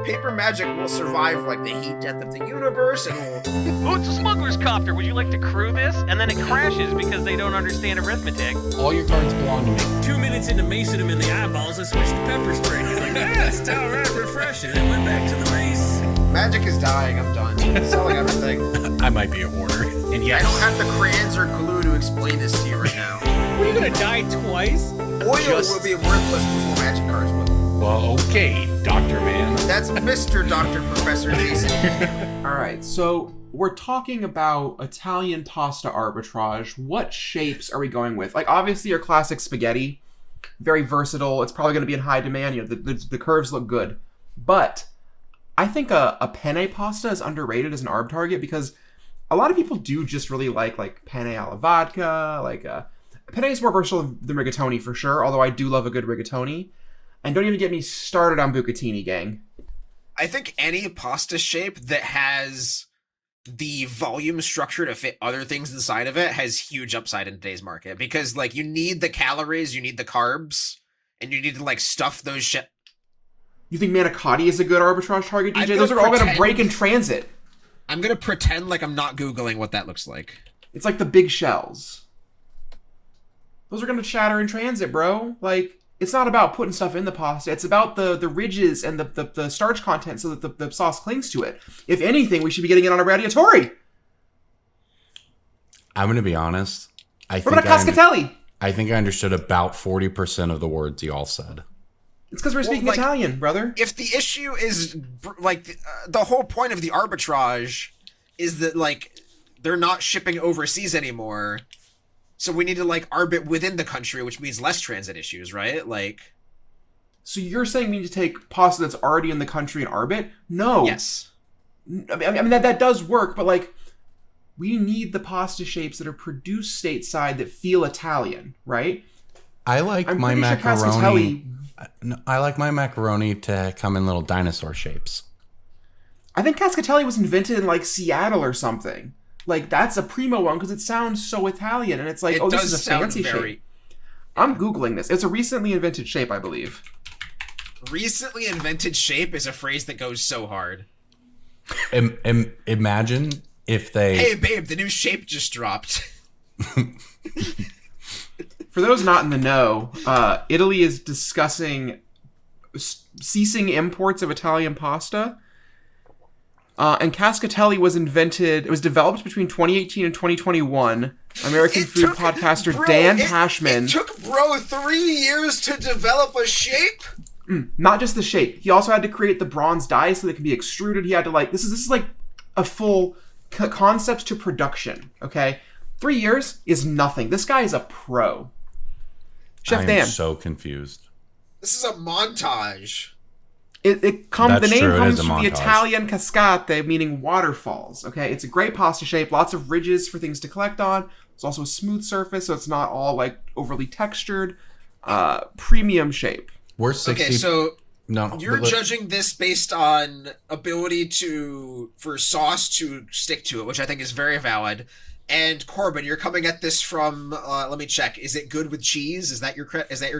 paper magic will survive like the heat death of the universe, and will... Oh, it's a smuggler's copter. Would you like to crew this? And then it crashes because they don't understand arithmetic. All your cards belong to me. 2 minutes into macing him in the eyeballs, I switched to pepper spray. He's like, it's all right, refreshing. And went back to the mace. Magic is dying. I'm done. Selling everything. I might be a hoarder. And yes, I don't have the crayons or glue to explain this to you right now. What, are you gonna die twice? Oil will be worthless before magic cards will. well, okay, Dr. Man. That's Mr. Dr. Professor Jason. Alright, so we're talking about Italian pasta arbitrage. What shapes are we going with? Like, obviously your classic spaghetti, very versatile. It's probably going to be in high demand. You know, the curves look good. But I think a penne pasta is underrated as an arb target because a lot of people do just really like penne alla vodka. Penne is more versatile than rigatoni for sure, although I do love a good rigatoni. And don't even get me started on bucatini, gang. I think any pasta shape that has the volume structure to fit other things inside of it has huge upside in today's market, because like you need the calories, you need the carbs, and you need to like stuff those shit. You think manicotti is a good arbitrage target, DJ? Those are all going to break in transit. I'm going to pretend like I'm not Googling what that looks like. It's like the big shells. Those are going to shatter in transit, bro. Like, it's not about putting stuff in the pasta. It's about the ridges and the starch content so that the sauce clings to it. If anything, we should be getting it on a radiatori. I'm going to be honest. What about a cascatelli? I think I understood about 40% of the words y'all said. It's because we're speaking Italian, brother. If the issue is, like, the whole point of the arbitrage is that, like, they're not shipping overseas anymore, so we need to, like, arbit within the country, which means less transit issues, right? Like... So you're saying we need to take pasta that's already in the country and arbit? No. Yes. I mean that does work, but, like, we need the pasta shapes that are produced stateside that feel Italian, right? I like my macaroni... I like my macaroni to come in little dinosaur shapes. I think cascatelli was invented in like Seattle or something. Like that's a primo one because it sounds so Italian, and it's like, this is a fancy shape. I'm Googling this. It's a recently invented shape, I believe. Recently invented shape is a phrase that goes so hard. Imagine if they... Hey, babe, the new shape just dropped. For those not in the know, Italy is discussing ceasing imports of Italian pasta. And cascatelli was developed between 2018 and 2021. American food podcaster Dan Pashman. It took bro 3 years to develop a shape? Not just the shape. He also had to create the bronze die so they can be extruded. He had to this is like a full concept to production, okay? 3 years is nothing. This guy is a pro. Chef Dan. I'm so confused. This is a montage. The name comes from the montage. Italian cascate, meaning waterfalls. Okay, it's a great pasta shape. Lots of ridges for things to collect on. It's also a smooth surface, so it's not all like overly textured. Premium shape. We're 60. Okay, so no, you're judging this based on ability for sauce to stick to it, which I think is very valid. And Corbin, you're coming at this from. Let me check. Is it good with cheese? Is that your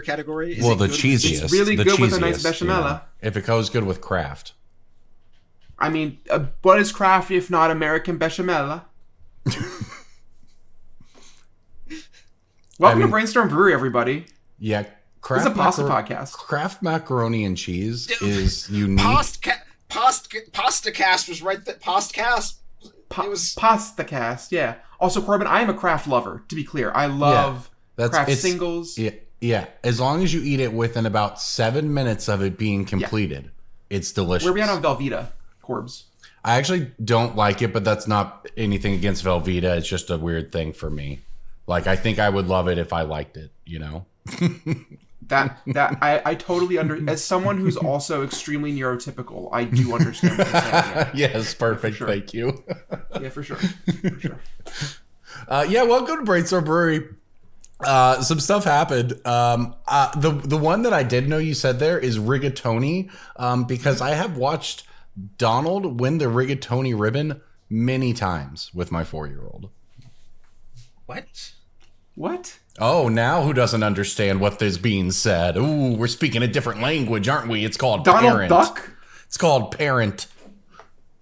category? Well, the cheesiest. It's really good with a nice cheesiest, bechamel. You know, if it goes good with Kraft. I mean, what is Kraft if not American bechamel? Welcome to Brainstorm Brewery, everybody. Yeah, Kraft. This is a pasta podcast. Kraft macaroni and cheese is unique. Pastacast was right. That Pastacast. Pastacast, yeah. Also, Corbin, I am a Kraft lover, to be clear. I love Kraft singles. Yeah. As long as you eat it within about 7 minutes of it being completed, it's delicious. Where are we at on Velveeta, Corbs? I actually don't like it, but that's not anything against Velveeta. It's just a weird thing for me. Like, I think I would love it if I liked it, you know? I totally as someone who's also extremely neurotypical, I do understand what you're saying. Yeah. Yes, perfect. Sure. Thank you. Yeah, for sure. Welcome to Brainstorm Brewery. Some stuff happened. The one that I did know you said there is rigatoni, because I have watched Donald win the rigatoni ribbon many times with my 4-year-old. What? Oh, now who doesn't understand what is being said? Ooh, we're speaking a different language, aren't we? It's called Donald parent. Duck? It's called Parent.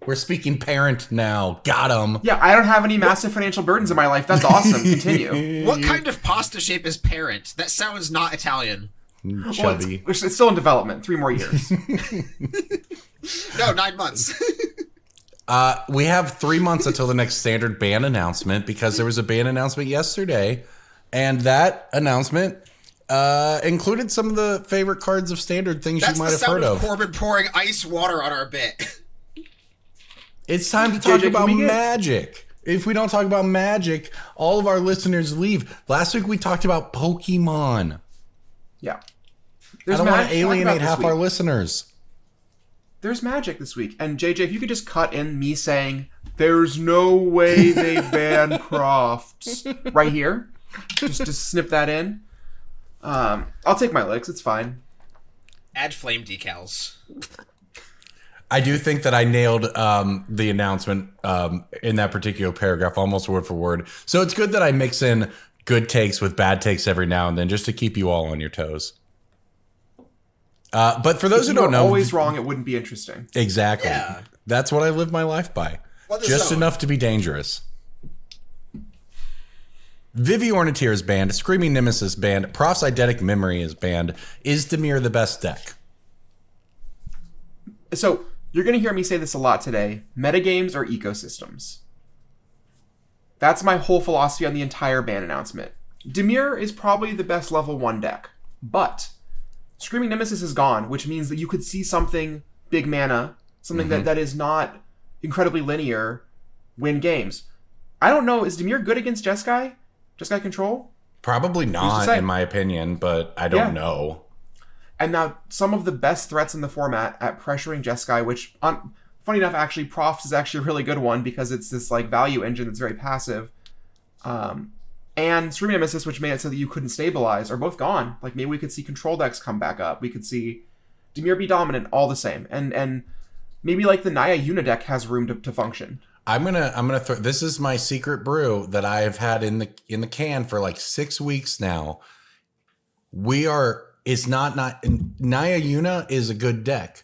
We're speaking Parent now. Got him. Yeah, I don't have any massive financial burdens in my life. That's awesome. Continue. What kind of pasta shape is parent? That sounds not Italian. Chubby. Well, it's still in development. 3 more years. No, 9 months. We have 3 months until the next standard ban announcement because there was a ban announcement yesterday, and that announcement included some of the favorite cards of standard things That's you might the have sound heard of of. Corbin pouring ice water on our bit. It's time to talk JJ, about can we get- Magic. If we don't talk about Magic, all of our listeners leave. Last week we talked about Pokemon. Yeah. I don't want to Magic talk about alienate this half week. our listeners. There's Magic this week. And JJ, if you could just cut in me saying, there's no way they ban Crofts right here. Just snip that in. I'll take my licks. It's fine. Add flame decals. I do think that I nailed the announcement in that particular paragraph, almost word for word. So it's good that I mix in good takes with bad takes every now and then, just to keep you all on your toes. But for those who If you don't were know, always wrong, it wouldn't be interesting. exactly, Yeah. that's what I live my life by. What is Just zone? enough to be dangerous. Viviorniteer is banned. Screaming Nemesis banned. Prof's Eidetic Memory is banned. Is Dimir the best deck? So, you're going to hear me say this a lot today. Metagames or ecosystems. That's my whole philosophy on the entire ban announcement. Dimir is probably the best level 1 deck, but Screaming Nemesis is gone, which means that you could see something big mana, something that is not incredibly linear, win games. I don't know, is Dimir good against Jeskai? Jeskai control? Probably to not, say? in my opinion, but I don't Yeah. know. And now, some of the best threats in the format at pressuring Jeskai, which, funny enough, actually, Profs is actually a really good one because it's this like value engine that's very passive. And Screaming Nemesis, which made it so that you couldn't stabilize, are both gone. Like, maybe we could see control decks come back up. We could see Dimir be dominant, all the same. And maybe, like, the Naya Yuna deck has room to function. I'm gonna throw. This is my secret brew that I have had in the can for like 6 weeks now. It's not Naya Yuna is a good deck.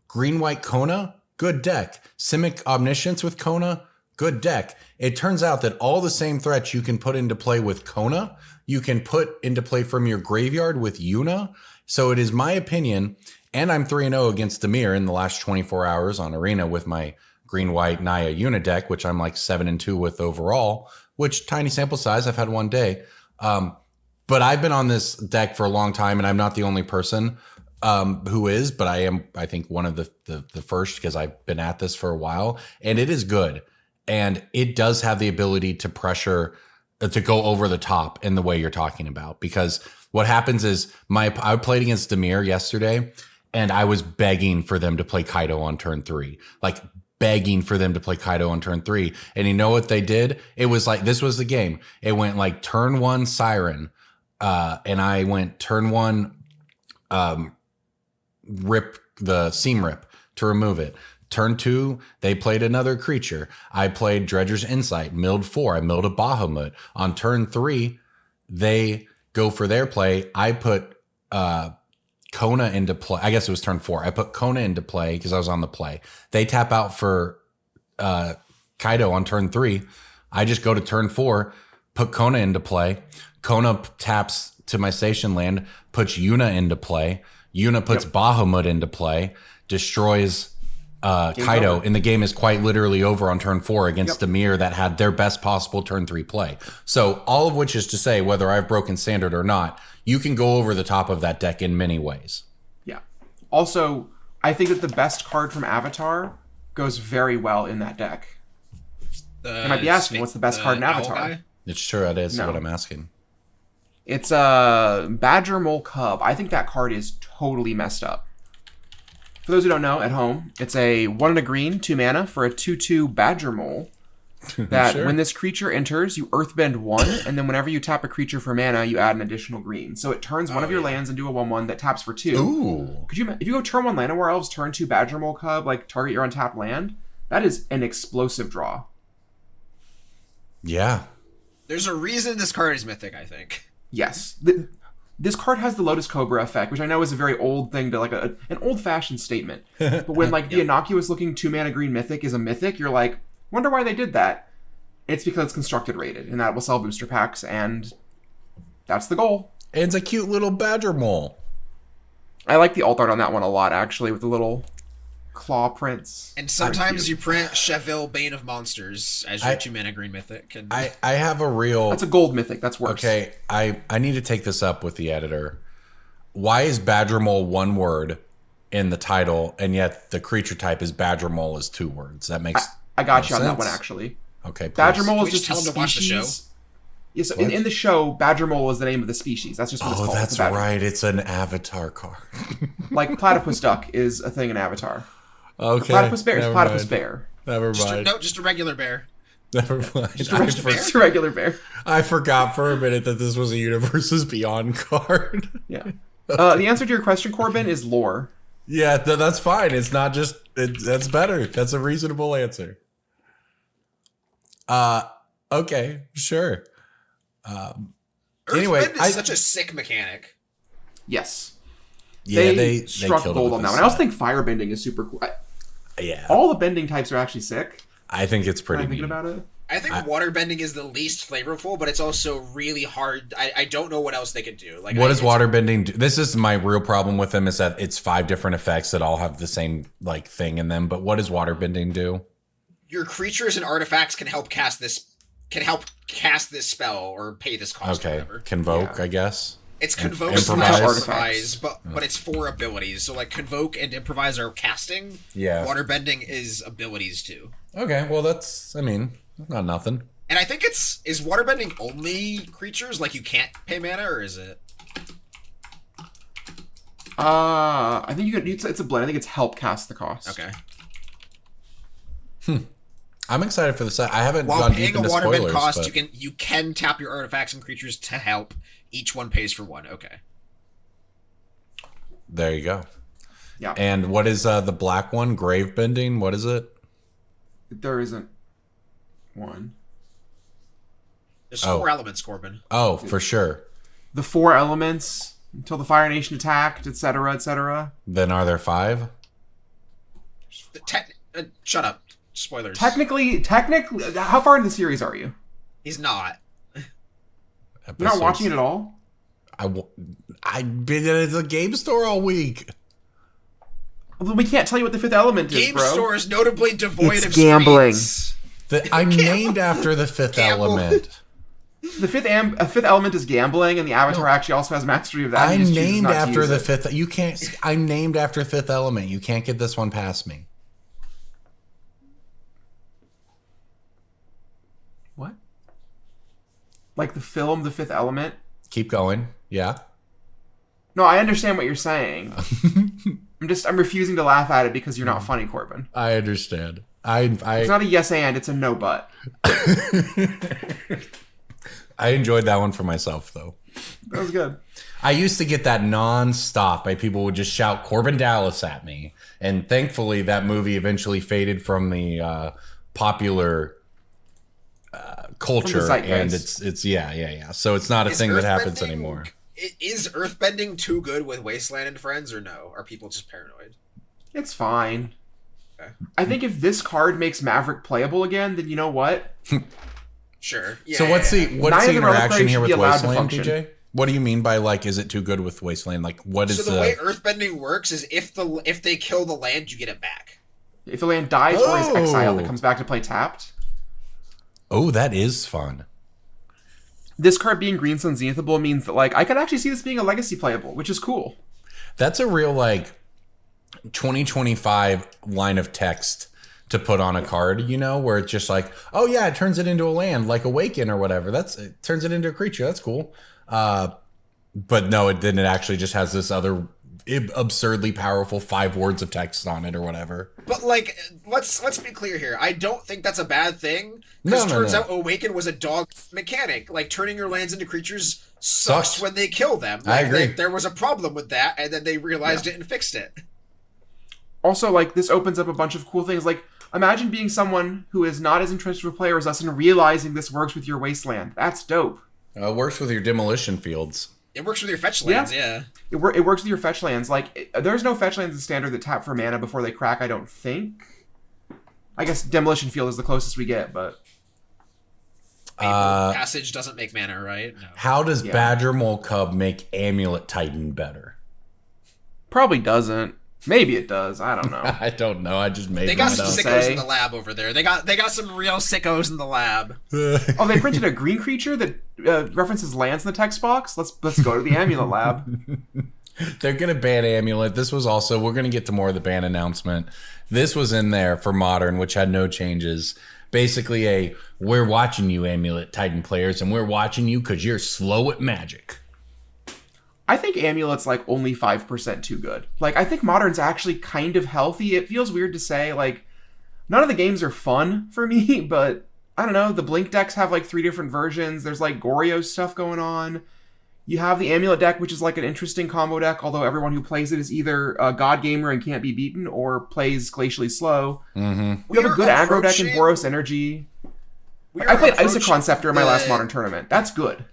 Green White Kona, good deck. Simic Omniscience with Kona, good deck. It turns out that all the same threats you can put into play with Kona, you can put into play from your graveyard with Yuna. So it is my opinion, and I'm 3-0 against Dimir in the last 24 hours on Arena with my Green White Naya Yuna deck, which I'm like 7-2 with overall, which tiny sample size, I've had one day. But I've been on this deck for a long time, and I'm not the only person who is, but I am, I think, one of the first because I've been at this for a while, and it is good. And it does have the ability to pressure, to go over the top in the way you're talking about. Because what happens is I played against Dimir yesterday, and I was begging for them to play Kaido on turn 3. Like, begging for them to play Kaido on turn 3. And you know what they did? It was like, this was the game. It went like turn 1 Siren. And I went turn 1 rip the seam rip to remove it. Turn 2, they played another creature. I played Dredger's Insight, milled 4. I milled a Bahamut. On turn 3, they go for their play. I put Kona into play. I guess it was turn 4. I put Kona into play because I was on the play. They tap out for Kaido on turn 3. I just go to turn 4, put Kona into play. Kona taps to my station land, puts Yuna into play. Yuna puts Bahamut into play, destroys Kaido, and the game is quite literally over on turn 4 against Dimir that had their best possible turn 3 play. So all of which is to say, whether I've broken standard or not, you can go over the top of that deck in many ways. Yeah. Also, I think that the best card from Avatar goes very well in that deck. You might be asking, what's the best card in Avatar? Guy? It's true, that is No. what I'm asking. It's a Badger Mole Cub. I think that card is totally messed up. For those who don't know, at home, it's a 1 and a green, 2 mana for a 2/2 Badger Mole. That Sure. when this creature enters, you earthbend 1, and then whenever you tap a creature for mana, you add an additional green. So it turns one of your lands into a 1/1 that taps for 2. Ooh. Could you, if you go turn 1 Llanowar Elves, turn 2 Badger Mole Cub, like target your untapped land, that is an explosive draw. Yeah. There's a reason this card is mythic, I think. Yes. this card has the Lotus Cobra effect, which I know is a very old thing to like an old-fashioned statement. But when like the innocuous-looking 2-mana green mythic is a mythic, you're like, wonder why they did that. It's because it's constructed rated, and that will sell booster packs, and that's the goal. And it's a cute little badger mole. I like the alt art on that one a lot, actually, with the little claw prints. And sometimes you print Cheville Bane of Monsters as your 2-mana green mythic. And I have a real... That's a gold mythic. That's worse. Okay, I need to take this up with the editor. Why is Badger Mole one word in the title, and yet the creature type is Badger Mole is 2 words? That makes I got you no on that sense. one, actually. Okay, please. Badger Mole Can we is just tell a them to watch the show? species. Yeah, so in the show, Badger Mole is the name of the species. That's just what it's Oh, called. that's It's a badger. right. It's an avatar card. Like Platypus Duck is a thing in Avatar. Okay. Platypus Bear is never Platypus mind. Bear. Never mind. just a regular bear. Never mind. Just a regular bear. I forgot for a minute that this was a Universes Beyond card. Yeah. The answer to your question, Corbin, is lore. Yeah, that's fine. It's not just... that's better. That's a reasonable answer. Okay, sure. Anyway, Earthbend is such a sick mechanic. Yes. Yeah, They struck killed it gold with on that this one. I also set. think firebending is super cool. Yeah, All the bending types are actually sick. I think it's pretty I'm thinking neat. about it. I think waterbending is the least flavorful, but it's also really hard. I don't know what else they could do. Like, What does waterbending do? This is my real problem with them, is that it's 5 different effects that all have the same like thing in them. But what does waterbending do? Your creatures and artifacts can help cast this spell or pay this cost. Or Okay, whatever. convoke, Yeah. I guess. It's convoke improvise. slash Artifacts. improvise, but it's 4 abilities. So like convoke and improvise are casting. Yeah. Waterbending is abilities too. Okay, well that's, I mean, not nothing. And I think is waterbending only creatures? Like you can't pay mana, or is it? I think it's a blend. I think it's help cast the cost. Okay. I'm excited for the set. I haven't While gone paying deep a into waterbend spoilers, cost, but you can tap your artifacts and creatures to help. Each one pays for 1. Okay. there you go. Yeah. And what is the black one? Grave bending? What is it? There isn't one. There's Oh. 4 elements, Corbin. Oh, for sure. The 4 elements until the Fire Nation attacked, etc., etc. Then are there 5? Shut up. Spoilers. Technically, how far into the series are you? He's not. You're not watching it at all? I've been at the game store all week. Well, we can't tell you what the 5th element is, Game bro. Store is notably devoid It's of gambling. screens. I'm named after the 5th Gamble. element. The 5th element is gambling, and the Avatar actually also has mastery of that. He I'm just chooses named not to after use the it. 5th. You can't. I'm named after 5th element. You can't get this one past me. What? Like the film, The 5th Element? Keep going. Yeah. No, I understand what you're saying. I'm refusing to laugh at it because you're not funny, Corbin. I understand. It's not a yes and, it's a no but. I enjoyed that one for myself, though. That was good. I used to get that non-stop by people would just shout Corbin Dallas at me. And thankfully, that movie eventually faded from the popular culture. And it's yeah. So it's not a Is thing that happens earthbending- anymore. Is earthbending too good with Wasteland and Friends, or no? Are people just paranoid? It's fine. Okay. I think if this card makes Maverick playable again, then you know what? Sure. Yeah, So what's yeah, the what's Neither the of the interaction reliquaries here should with be allowed to Wasteland, function. DJ? What do you mean by like, is it too good with Wasteland? Like, what is So the way earthbending works is if they kill the land, you get it back. If the land dies or is Oh. exiled, it comes back to play tapped. Oh, that is fun. This card being Green Sun Zenithable means that, like, I could actually see this being a legacy playable, which is cool. That's a real like 2025 line of text to put on a card, you know, where it's just like, oh yeah, it turns it into a land, like Awaken or whatever. It turns it into a creature. That's cool. But no, it actually just has this other absurdly powerful 5 words of text on it or whatever. But like, let's be clear here. I don't think that's a bad thing. No, Because no, turns no. out Awaken was a dog mechanic. Like turning your lands into creatures sucks Sucks. when they kill them. I Like, agree. there was a problem with that, and then they realized it and fixed it. Also, like, this opens up a bunch of cool things. Like, imagine being someone who is not as interested of a player as us and realizing this works with your Wasteland. That's dope. It works with your demolition fields. It works with your fetch lands, yeah. It works with your fetch lands. Like, there's no fetch lands in Standard that tap for mana before they crack, I don't think. I guess Demolition Field is the closest we get, but... Passage doesn't make mana, right? No. How does Badger Mole Cub make Amulet Titan better? Probably doesn't. Maybe it does. I don't know. I don't know. I just made They got that some up. sickos in the lab over there. They got some real sickos in the lab. Oh, they printed a green creature that references lands in the text box? Let's go to the Amulet Lab. They're going to ban Amulet. This was also, we're going to get to more of the ban announcement. This was in there for Modern, which had no changes. Basically we're watching you, Amulet Titan players, and we're watching you because you're slow at Magic. I think Amulet's like only 5% too good. Like, I think Modern's actually kind of healthy. It feels weird to say, like, none of the games are fun for me, but I don't know. The Blink decks have like 3 different versions. There's like Goryo stuff going on. You have the Amulet deck, which is like an interesting combo deck, although everyone who plays it is either a God Gamer and can't be beaten, or plays glacially slow. Mm-hmm. We have a good aggro deck in Boros Energy. I played Isochron Scepter in my last Modern tournament. That's good.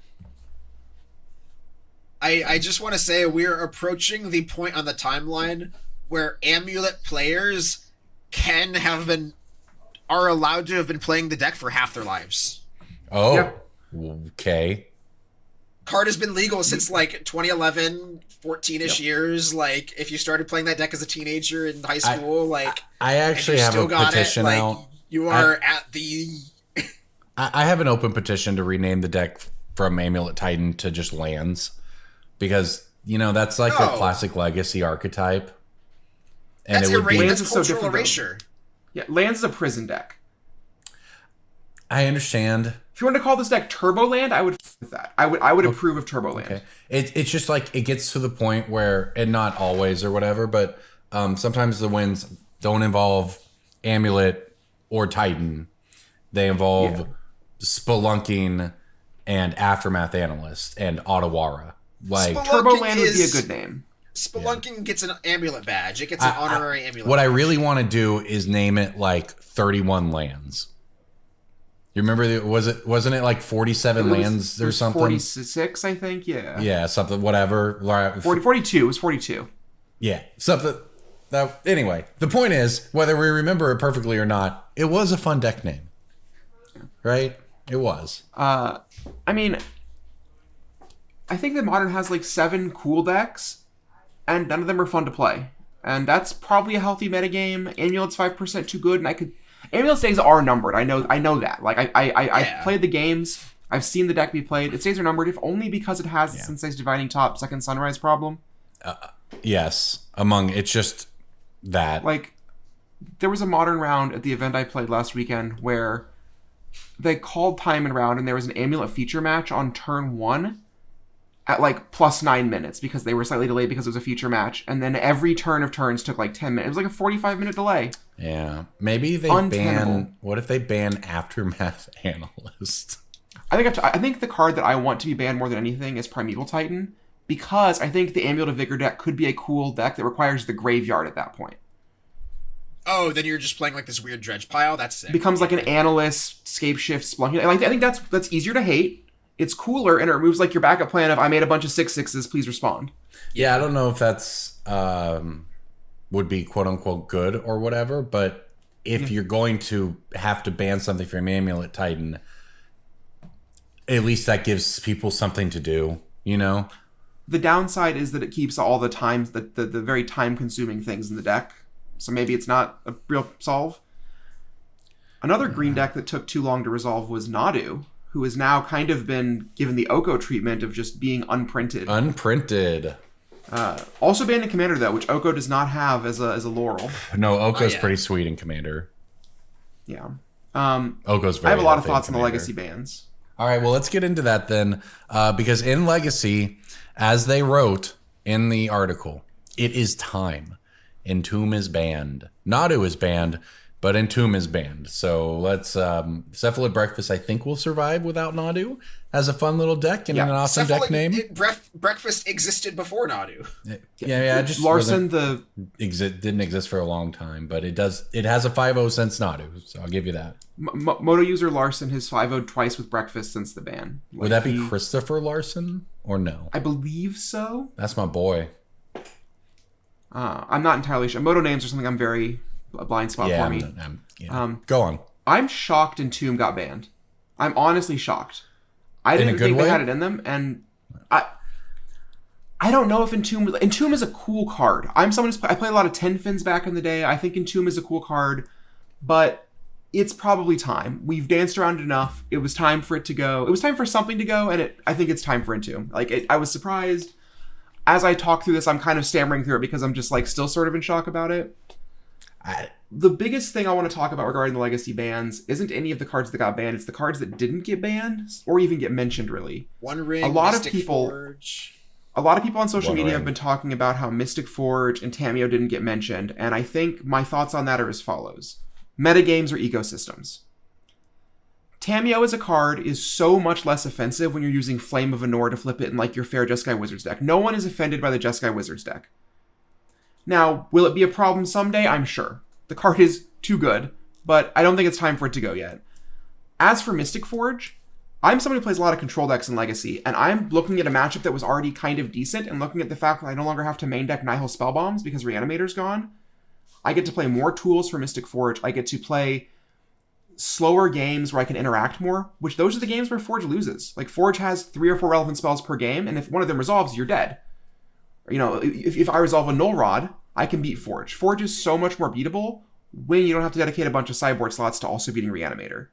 I just want to say we're approaching the point on the timeline where Amulet players are allowed to have been playing the deck for half their lives. Oh, yeah. Okay. Card has been legal since like 2011, 14-ish years. Like, if you started playing that deck as a teenager in high school, I actually have a petition out. You are at the... I have an open petition to rename the deck from Amulet Titan to just lands. Because, that's like a classic legacy archetype. And that's Lands that's is so cultural different, erasure. Yeah, Lands is a prison deck. I understand. If you want to call this deck Turbo Land, I would with that. I would approve of Turbo Land. Okay. It's just like it gets to the point where, and not always or whatever, but sometimes the wins don't involve Amulet or Titan. They involve Spelunking and Aftermath Analyst and Otawara. Like Turbo Land would be a good name. Spelunking gets an amulet badge. It gets an honorary amulet What badge. I really want to do is name it like 31 lands. You remember, wasn't it like 47 lands or something? 46, I think, yeah. Yeah, something, whatever. 42, it was 42. Yeah, something. Anyway, the point is, whether we remember it perfectly or not, it was a fun deck name. Right? It was. I mean, I think that Modern has like 7 cool decks, and none of them are fun to play. And that's probably a healthy metagame. Amulet's 5% too good, and Amulet's days are numbered. I know that. Like, I've played the games. I've seen the deck be played. Its days are numbered, if only because it has the Sensei's Dividing Top Second Sunrise problem. Yes. It's just that. Like, there was a Modern round at the event I played last weekend where they called time and round, and there was an Amulet feature match on turn 1 at like plus 9 minutes because they were slightly delayed because it was a feature match. And then every turn of turns took like 10 minutes. It was like a 45-minute delay. Yeah. Maybe they ban... What if they ban Aftermath Analyst? I think the card that I want to be banned more than anything is Primeval Titan, because I think the Amulet of Vigor deck could be a cool deck that requires the graveyard at that point. Oh, then you're just playing like this weird dredge pile? That's sick. It becomes like an Analyst, Scape Shift, Splunky. I think that's easier to hate. It's cooler, and it removes like your backup plan of, I made a bunch of 6/6s, please respond. Yeah, I don't know if that's would be quote unquote good or whatever, but if you're going to have to ban something from Amulet Titan, at least that gives people something to do, The downside is that it keeps all the times, the very time-consuming things in the deck, so maybe it's not a real solve. Another green deck that took too long to resolve was Nadu, who has now kind of been given the Oko treatment of just being unprinted. Also banned in Commander, though, which Oko does not have as a laurel. No, Oko's pretty sweet in Commander. Yeah. Oko's very I have a lot of healthy in thoughts on the Commander. Legacy bans. All right, well, let's get into that then, because in Legacy, as they wrote in the article, it is time. Entomb is banned. Nadu is banned but Entomb is banned. So let's Cephalid Breakfast I think will survive without Nadu. Has a fun little deck and an awesome deck name. Breakfast existed before Nadu. Yeah, just Larson didn't exist for a long time, but it does. It has a 5-0 since Nadu, so I'll give you that. Moto user Larson has 5-0'd twice with Breakfast since the ban. Would that be Christopher Larson or no? I believe so. That's my boy. I'm not entirely sure. Moto names are something I'm very a blind spot for me. Go on. I'm shocked Entomb got banned. I'm honestly shocked. I didn't think they had it in them, and I don't know if Entomb is a cool card. I'm someone I played a lot of 10 fins back in the day. I think Entomb is a cool card, but it's probably time. We've danced around enough. It was time for it to go. It was time for something to go, and I think it's time for Entomb. I was surprised. As I talk through this, I'm kind of stammering through it because I'm just still sort of in shock about it. The biggest thing I want to talk about regarding the legacy bans isn't any of the cards that got banned. It's the cards that didn't get banned or even get mentioned, really. One Ring, a lot Mystic of people on social media have been talking about how Mystic Forge and Tamiyo didn't get mentioned, and I think my thoughts on that are as follows. Metagames or ecosystems. Tamiyo as a card is so much less offensive when you're using Flame of Anor to flip it in your fair Jeskai Wizards deck. No one is offended by the Jeskai Wizards deck. Now, will it be a problem someday? I'm sure. The card is too good, but I don't think it's time for it to go yet. As for Mystic Forge, I'm somebody who plays a lot of control decks in Legacy, and I'm looking at a matchup that was already kind of decent and looking at the fact that I no longer have to main deck Nihil Spellbombs because Reanimator's gone. I get to play more tools for Mystic Forge. I get to play slower games where I can interact more, which those are the games where Forge loses. Forge has 3 or 4 relevant spells per game, and if one of them resolves, you're dead. If I resolve a Null Rod, I can beat Forge. Forge is so much more beatable when you don't have to dedicate a bunch of sideboard slots to also beating Reanimator.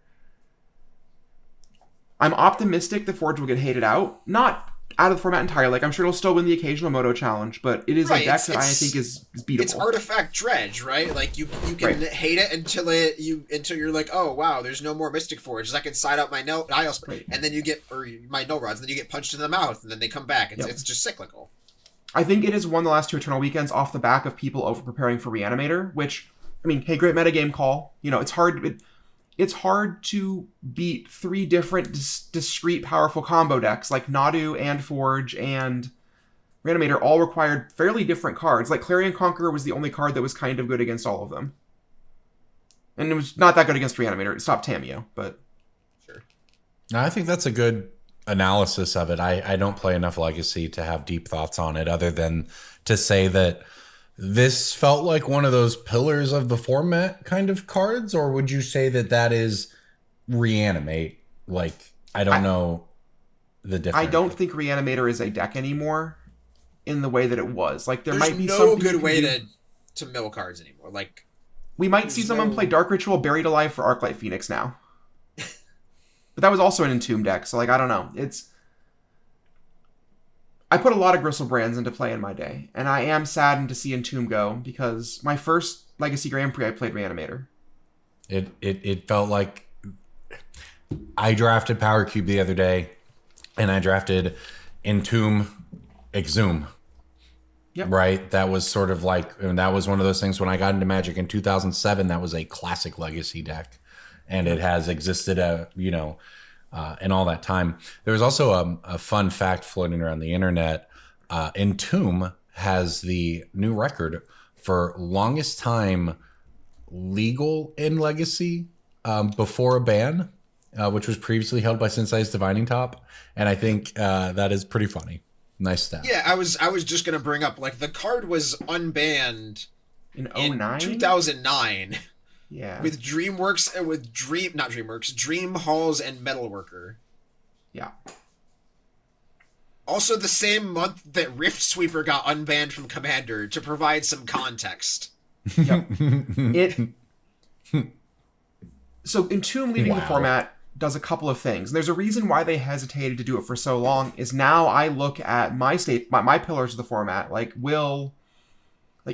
I'm optimistic that Forge will get hated out. Not out of the format entirely. I'm sure it'll still win the occasional Moto challenge, but it is a deck that I think is beatable. It's Artifact Dredge, right? You can hate it until you're like, oh wow, there's no more Mystic Forge. I can side out my Nihil, and then you get my Null Rods, and then you get punched in the mouth, and then they come back. It's just cyclical. I think it has won the last 2 Eternal Weekends off the back of people over-preparing for Reanimator, which, hey, great metagame call. It's hard to beat 3 different discrete powerful combo decks, like Nadu and Forge and Reanimator all required fairly different cards. Clarion Conqueror was the only card that was kind of good against all of them. And it was not that good against Reanimator. It stopped Tamiyo, but... Sure. No, I think that's a good analysis of it. I don't play enough Legacy to have deep thoughts on it other than to say that this felt like one of those pillars of the format kind of cards, or would you say that is Reanimate? I don't know the difference. I don't think Reanimator is a deck anymore in the way that it was. There might be no good way to mill cards anymore. We might see someone play Dark Ritual Buried Alive for Arclight Phoenix now. But that was also an Entomb deck, so I don't know. I put a lot of Gristlebrands into play in my day, and I am saddened to see Entomb go, because my first Legacy Grand Prix I played Reanimator. It felt like I drafted Power Cube the other day, and I drafted Entomb Exhume. Yep. Right? That was sort of that was one of those things when I got into Magic in 2007, that was a classic Legacy deck. And it has existed, in all that time. There was also a fun fact floating around the internet. Entomb has the new record for longest time legal in Legacy before a ban, which was previously held by Sensei's Divining Top. And I think that is pretty funny. Nice stat. Yeah, I was just going to bring up, the card was unbanned in 2009? 2009. Yeah. With Dream Halls and Metalworker. Yeah. Also the same month that Rift Sweeper got unbanned from Commander, to provide some context. Yep. So Entomb leaving the format does a couple of things. There's a reason why they hesitated to do it for so long, is now I look at my pillars of the format,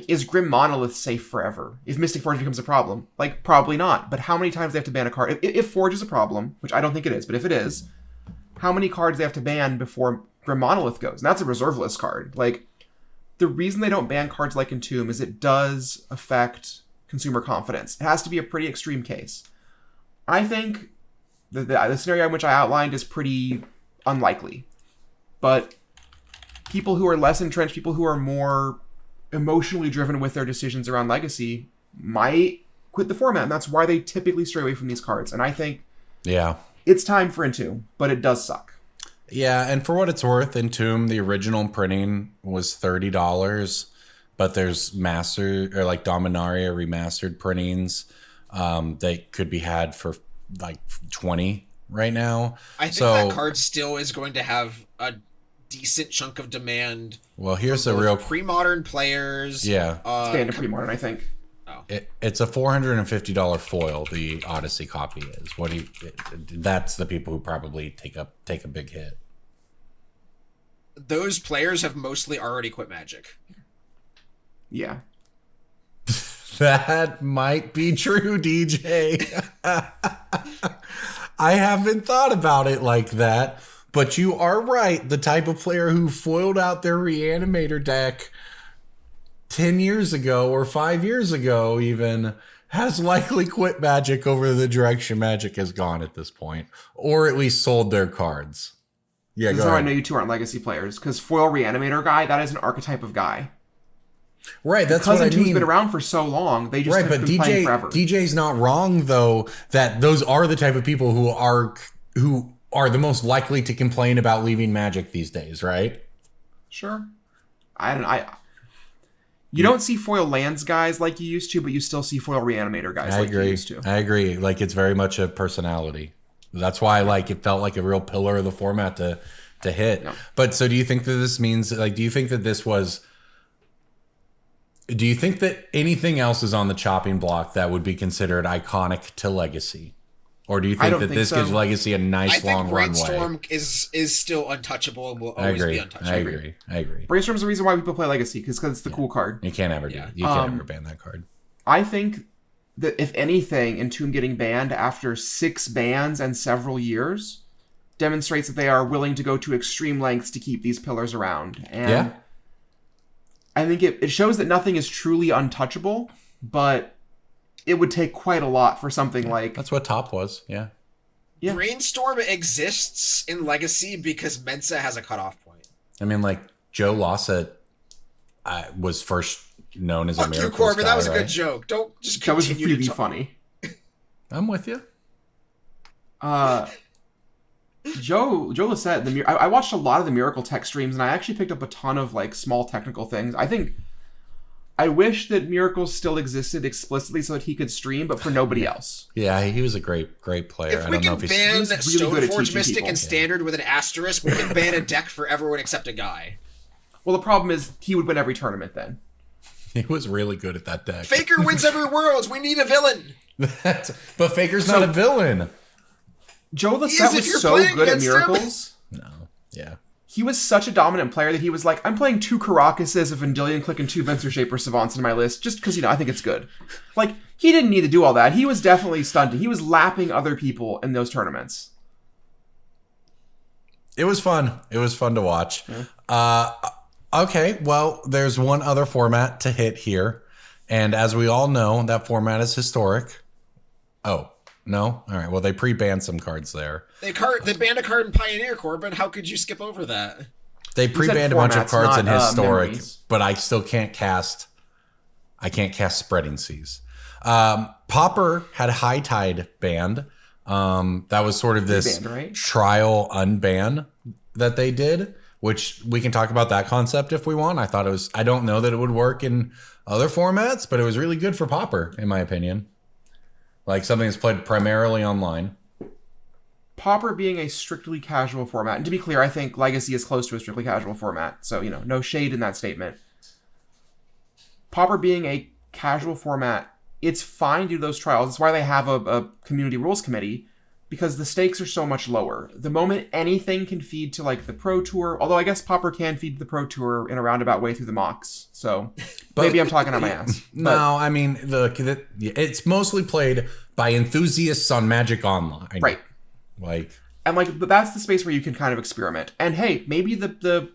is Grim Monolith safe forever? If Mystic Forge becomes a problem? Probably not. But how many times they have to ban a card? If Forge is a problem, which I don't think it is, but if it is, how many cards they have to ban before Grim Monolith goes? And that's a reserve list card. The reason they don't ban cards like Entomb is it does affect consumer confidence. It has to be a pretty extreme case. I think the scenario in which I outlined is pretty unlikely. But people who are less entrenched, people who are more emotionally driven with their decisions around Legacy might quit the format, and that's why they typically stray away from these cards. And I think it's time for Entomb, but it does suck. Yeah, and for what it's worth, Entomb, the original printing was $30, but there's master or like Dominaria remastered printings that could be had for like 20 right now. I think that card still is going to have a decent chunk of demand. Well, here's the real pre-modern players. Yeah, standard pre-modern, I think. It's a $450 foil. The Odyssey copy is. That's the people who probably take a big hit. Those players have mostly already quit Magic. Yeah. That might be true, DJ. I haven't thought about it like that, but you are right. The type of player who foiled out their Reanimator deck 10 years ago or 5 years ago even has likely quit Magic over the direction Magic has gone at this point, or at least sold their cards. Yeah, this is how I know you two aren't Legacy players, because foil Reanimator guy, that is an archetype of guy. Right, that's because what I mean. Entomb's been around for so long, they just have been playing forever. DJ's not wrong though that those are the type of people who are the most likely to complain about leaving Magic these days, right? Sure. You don't see foil lands guys like you used to, but you still see foil Reanimator guys you used to. I agree. Like, it's very much a personality. That's why, like, it felt like a real pillar of the format to hit. Yeah. But so do you think that this means, like, do you think that anything else is on the chopping block that would be considered iconic to Legacy? Or do you think that this gives Legacy a nice long runway? I think Brainstorm is still untouchable and will always be untouchable. I agree. Brainstorm's the reason why people play Legacy, because it's the cool card. You can't ever you can't ever ban that card. I think that if anything, Entomb getting banned after 6 bans and several years demonstrates that they are willing to go to extreme lengths to keep these pillars around. And I think it shows that nothing is truly untouchable, but it would take quite a lot for something like... That's what Top was, yeah. Brainstorm exists in Legacy because Mensa has a cutoff point. I mean, like, Joe Lossett was first known as a Miracles you, Corbin. Guy, that was a right? good joke. Don't just That was continue really to funny. I'm with you. Joe Lossett, I watched a lot of the Miracle Tech streams, and I actually picked up a ton of like small technical things. I wish that Miracles still existed explicitly so that he could stream, but for nobody else. Yeah, he was a great player. If we can ban Stoneforge Mystic and Standard with an asterisk, we can ban a deck for everyone except a guy. Well, the problem is he would win every tournament then. He was really good at that deck. Faker wins every Worlds. We need a villain. But Faker's not a villain. Joe Lossett was so good at Miracles. No, yeah. He was such a dominant player that he was like, I'm playing 2 Caracases, a Vendilion Click, and 2 Venture Shaper Savants in my list, just because, I think it's good. Like, he didn't need to do all that. He was definitely stunting. He was lapping other people in those tournaments. It was fun. It was fun to watch. Yeah. Okay, well, there's one other format to hit here. And as we all know, that format is historic. Oh, no? All right, well, they pre-banned some cards there. They banned a card in Pioneer, Corbin. How could you skip over that? They pre-banned a bunch of cards in historic, but I still can't cast... I can't cast Spreading Seas. Pauper had High Tide banned. That was sort of this trial unban that they did, which we can talk about that concept if we want. I don't know that it would work in other formats, but it was really good for Pauper, in my opinion. Like something that's played primarily online. Pauper being a strictly casual format, and to be clear, I think Legacy is close to a strictly casual format, so, no shade in that statement. Pauper being a casual format, it's fine to do those trials. That's why they have a community rules committee, because the stakes are so much lower. The moment anything can feed to, like, the Pro Tour, although I guess Pauper can feed to the Pro Tour in a roundabout way through the mocks, so maybe I'm talking on my ass. No, I mean, it's mostly played by enthusiasts on Magic Online. Right. But that's the space where you can kind of experiment. And hey, maybe the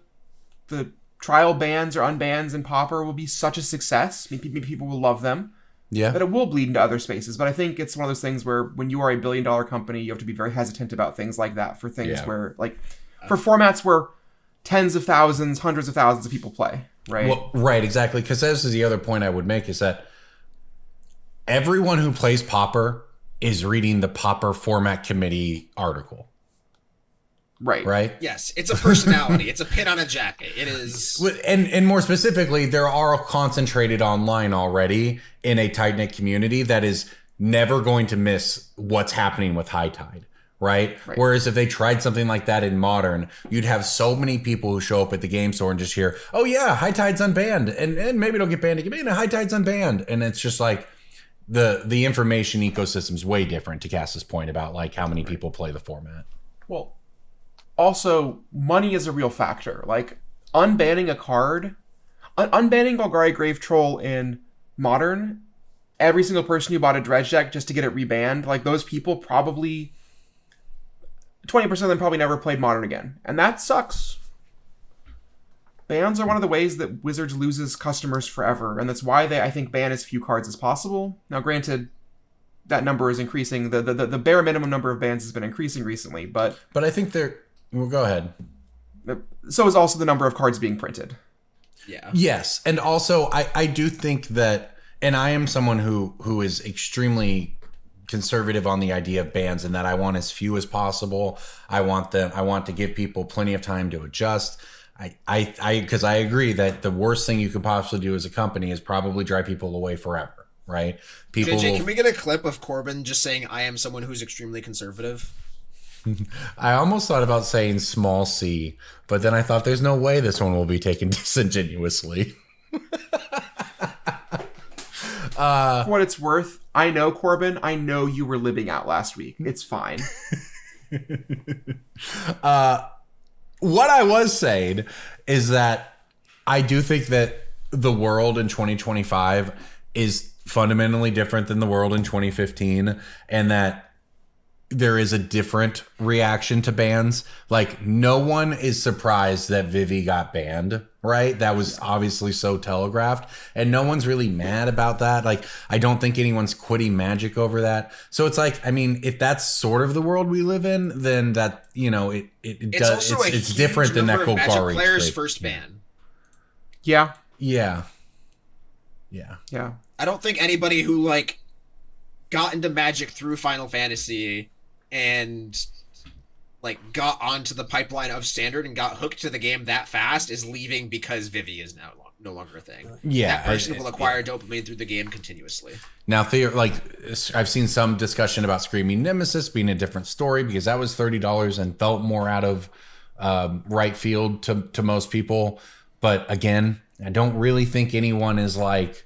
trial bans or unbans in Pauper will be such a success. Maybe people will love them. Yeah. That it will bleed into other spaces. But I think it's one of those things where when you are a billion-dollar company, you have to be very hesitant about things like that for things where, like, for formats where tens of thousands, hundreds of thousands of people play, right? Well, right, exactly. Because this is the other point I would make is that everyone who plays Pauper is reading the Pauper Format Committee article. Right. Yes, it's a personality. It's a pin on a jacket. It is. And more specifically, there are concentrated online already in a tight-knit community that is never going to miss what's happening with High Tide. Right? Whereas if they tried something like that in Modern, you'd have so many people who show up at the game store and just hear, oh yeah, High Tide's unbanned. And maybe it'll get banned again. High Tide's unbanned. And it's just like the information ecosystem is way different, to Cass's point about like how many people play the format. Well, also, money is a real factor. Like, unbanning a card, unbanning Golgari Grave Troll in Modern, every single person who bought a dredge deck just to get it rebanned, like, those people probably, 20% of them probably never played Modern again. And that sucks. Bans are one of the ways that Wizards loses customers forever, and that's why they, I think, ban as few cards as possible. Now, granted, that number is increasing. The bare minimum number of bans has been increasing recently, but I think they're... Well, go ahead. So is also the number of cards being printed. Yeah. Yes, and also I do think that, and I am someone who is extremely conservative on the idea of bans, and that I want as few as possible. I want to give people plenty of time to adjust. Because I agree that the worst thing you could possibly do as a company is probably drive people away forever, right? People. JJ, can we get a clip of Corbin just saying, "I am someone who's extremely conservative"? I almost thought about saying small c, but then I thought there's no way this one will be taken disingenuously. For what it's worth, I know, Corbin, I know you were living out last week. It's fine. What I was saying is that I do think that the world in 2025 is fundamentally different than the world in 2015, and that there is a different reaction to bans. Like, no one is surprised that Vivi got banned, right? That was obviously so telegraphed, and no one's really mad about that. Like, I don't think anyone's quitting Magic over that. So it's like, I mean, if that's sort of the world we live in, then that, you know, it's different than that Golgari player's first ban. Yeah. Yeah. I don't think anybody who like got into Magic through Final Fantasy and like got onto the pipeline of Standard and got hooked to the game that fast is leaving because Vivi is now no longer a thing. Yeah, that person will acquire dopamine through the game continuously. Now, like, I've seen some discussion about Screaming Nemesis being a different story because that was $30 and felt more out of right field to most people. But again, I don't really think anyone is like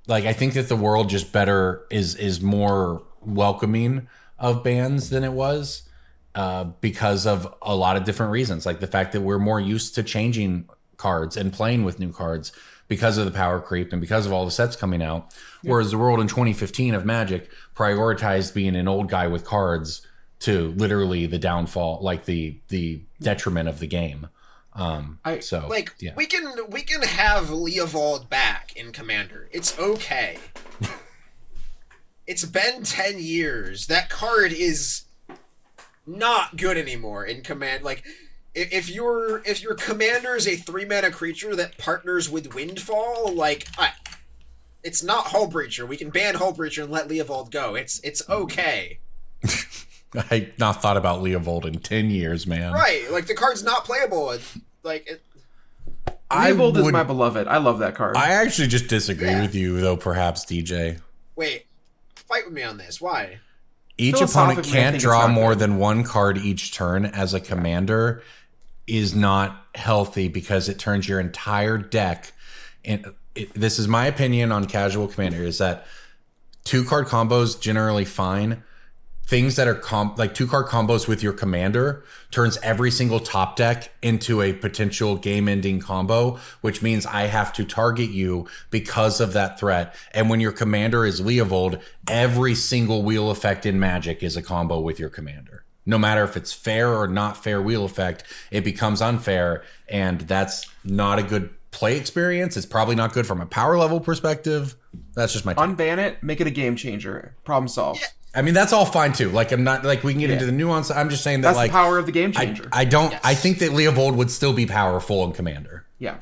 I think that the world just is more welcoming of bans than it was because of a lot of different reasons. Like the fact that we're more used to changing cards and playing with new cards because of the power creep and because of all the sets coming out. Yeah. Whereas the world in 2015 of Magic prioritized being an old guy with cards to literally the downfall, like the detriment of the game. We can have Leevold back in Commander. It's okay. It's been 10 years. That card is not good anymore in Command. Like, if your Commander is a 3-mana creature that partners with Windfall, like, it's not Hullbreacher. We can ban Hullbreacher and let Leevold go. It's okay. I've not thought about Leevold in 10 years, man. Right, like, the card's not playable. Leevold is my beloved. I love that card. I actually just disagree with you, though, perhaps, DJ. Wait, fight with me on this. Why? Each opponent can't draw more than one card each turn as a commander is not healthy because it turns your entire deck. And this is my opinion on casual commander, is that 2-card combos generally fine. Things that are like 2-card combos with your commander turns every single top deck into a potential game-ending combo, which means I have to target you because of that threat. And when your commander is Leevold, every single wheel effect in Magic is a combo with your commander. No matter if it's fair or not fair wheel effect, it becomes unfair, and that's not a good play experience. It's probably not good from a power level perspective. That's just my take. Unban it, make it a game changer. Problem solved. Yeah. I mean, that's all fine too. Like, I'm not like we can get Yeah. into the nuance. I'm just saying that That's like the power of the game I, changer. I don't. Yes. I think that Leevold would still be powerful in Commander. Yeah.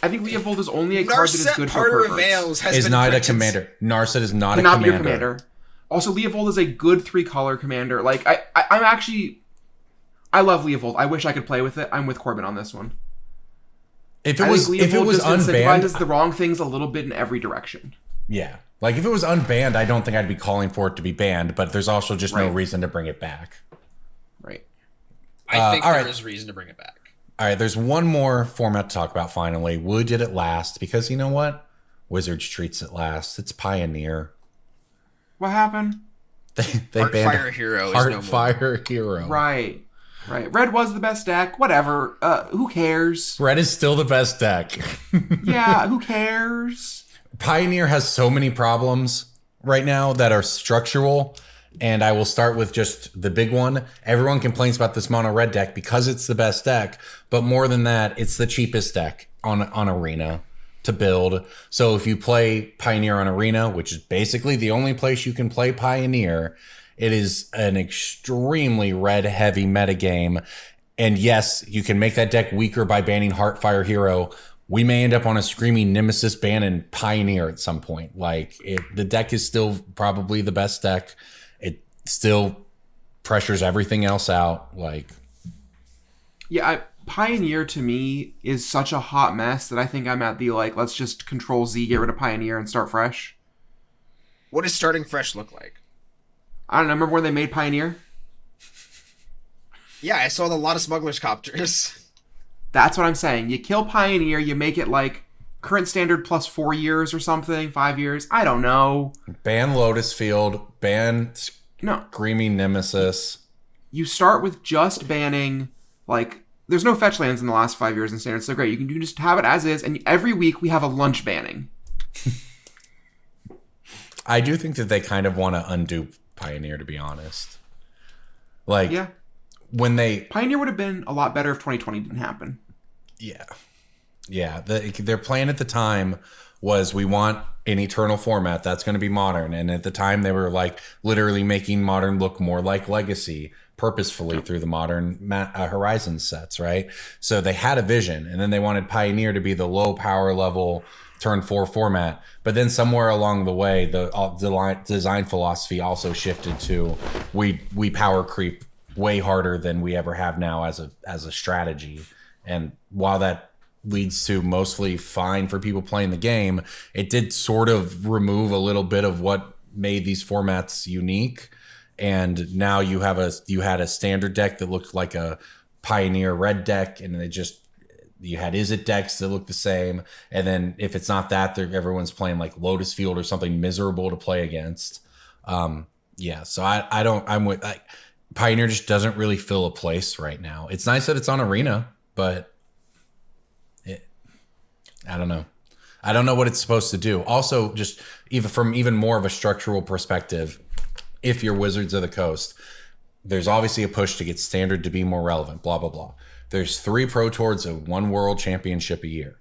I think Leovold is only a card that is Narset good for Parter of perverts. Veils has Is been not a printed- commander. Narset is not Cannot a be your commander. commander. Also, Leovold is a good 3-color commander. Like, I'm actually... I love Leovold. I wish I could play with it. I'm with Corbin on this one. If it was just unbanned, incentivizes the wrong things a little bit in every direction. yeah. Like if it was unbanned, I don't think I'd be calling for it to be banned. But there's also just no Right. reason to bring it back. Right. I think all there right. is reason to bring it back. All right, there's one more format to talk about finally. Wood did it last because you know what? Wizards treats it last. It's Pioneer. What happened? They Heartfire banned Hero is no more. Heartfire Hero. Right. Red was the best deck. Whatever. Who cares? Red is still the best deck. Yeah, who cares? Pioneer has so many problems right now that are structural. And I will start with just the big one. Everyone complains about this mono red deck because it's the best deck. But more than that, it's the cheapest deck on Arena to build. So if you play Pioneer on Arena, which is basically the only place you can play Pioneer, it is an extremely red heavy metagame. And yes, you can make that deck weaker by banning Heartfire Hero. We may end up on a Screaming Nemesis ban and Pioneer at some point. Like the deck is still probably the best deck. It still pressures everything else out. Like, Yeah, Pioneer to me is such a hot mess that I think I'm at the like, let's just Control Z, get rid of Pioneer and start fresh. What does starting fresh look like? I don't know. Remember when they made Pioneer? Yeah, I saw a lot of smugglers copters. That's what I'm saying. You kill Pioneer, you make it like current standard plus 4 years or something, 5 years. I don't know. ban Lotus Field, ban No, Screaming Nemesis. you start with just banning like there's no fetch lands in the last 5 years in standard, so great. You can just have it as is, and every week we have a lunch banning. I do think that they kind of want to undo Pioneer, to be honest. Like, Yeah, when they... Pioneer would have been a lot better if 2020 didn't happen. Yeah. Yeah. Their plan at the time was we want an eternal format that's going to be modern. And at the time, they were like literally making modern look more like Legacy purposefully through the modern Horizon sets, right? So they had a vision, and then they wanted Pioneer to be the low power level turn 4 format. But then somewhere along the way, the design philosophy also shifted to we power creep way harder than we ever have now as a strategy. And while that leads to mostly fine for people playing the game, it did sort of remove a little bit of what made these formats unique. And now you had a standard deck that looked like a Pioneer red deck, and you had Izzet decks that look the same. And then if it's not that, everyone's playing like Lotus Field or something miserable to play against. Yeah, so I'm with Pioneer just doesn't really fill a place right now. It's nice that it's on Arena, but I don't know. I don't know what it's supposed to do. Also, just even more of a structural perspective, if you're Wizards of the Coast, there's obviously a push to get standard to be more relevant, blah, blah, blah. There's 3 Pro Tours of 1 World Championship a year.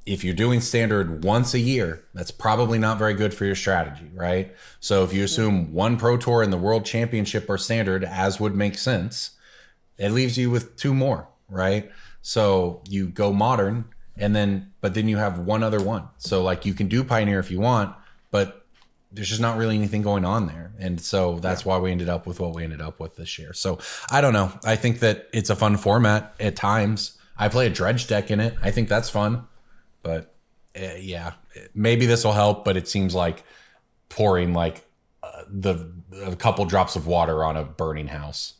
If you're doing standard once a year, that's probably not very good for your strategy, right? So if you assume 1 Pro Tour and the World Championship are standard, as would make sense, it leaves you with 2 more, right? So you go modern, but then you have one other one. So like you can do Pioneer if you want, but there's just not really anything going on there. And so that's why we ended up with what we ended up with this year. So I don't know. I think that it's a fun format at times. I play a dredge deck in it. I think that's fun. But yeah, maybe this will help, but it seems like pouring like a couple drops of water on a burning house.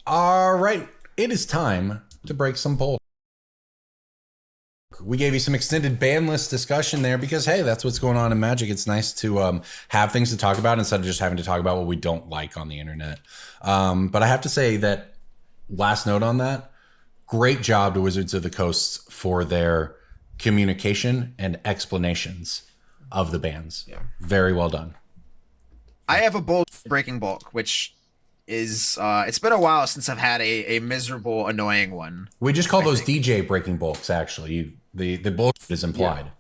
All right. It is time to break some polls. We gave you some extended ban list discussion there because, hey, that's what's going on in Magic. It's nice to have things to talk about instead of just having to talk about what we don't like on the internet. But I have to say that last note on that, great job to Wizards of the Coast for their communication and explanations of the bans. Yeah. Very well done. I have a bold breaking bulk, which is it's been a while since I've had a miserable, annoying one. We just call those DJ breaking bulks, actually. The bulk is implied.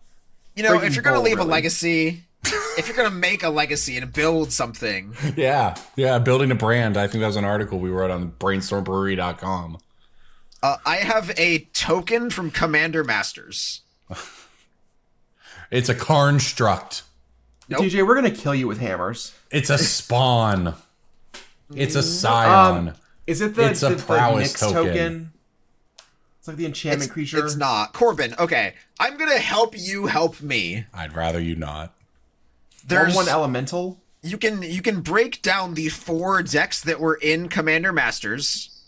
You know, if Breaking you're gonna Ball, leave a really. legacy, if you're gonna make a legacy and build something, Yeah, building a brand. I think that was an article we wrote on brainstormbrewery.com. I have a token from Commander Masters. It's a Karnstruct. Nope. DJ, we're gonna kill you with hammers. It's a spawn. It's a scion. Is it the, It's a the prowess Nyx token. It's like the enchantment creature. It's not. Corbin, okay. I'm gonna help you help me. I'd rather you not. There's 1/1 elemental. you can break down the 4 decks that were in Commander Masters,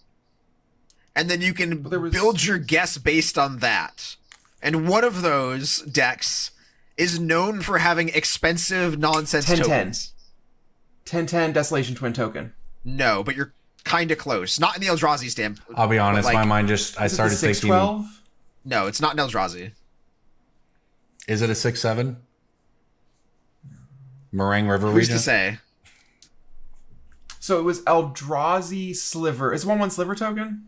and then you can there was- build your guess based on that. And one of those decks is known for having expensive nonsense 10/10. tokens. 10/10 Desolation Twin token. No, but you're kind of close. Not in the Eldrazi stamp. I'll be honest, like- my mind just I Is it started the thinking. 6/12? No, it's not in Eldrazi. Is it a 6/7? Meringue River Who's region? to say? So it was Eldrazi Sliver. Is it 1/1 Sliver token?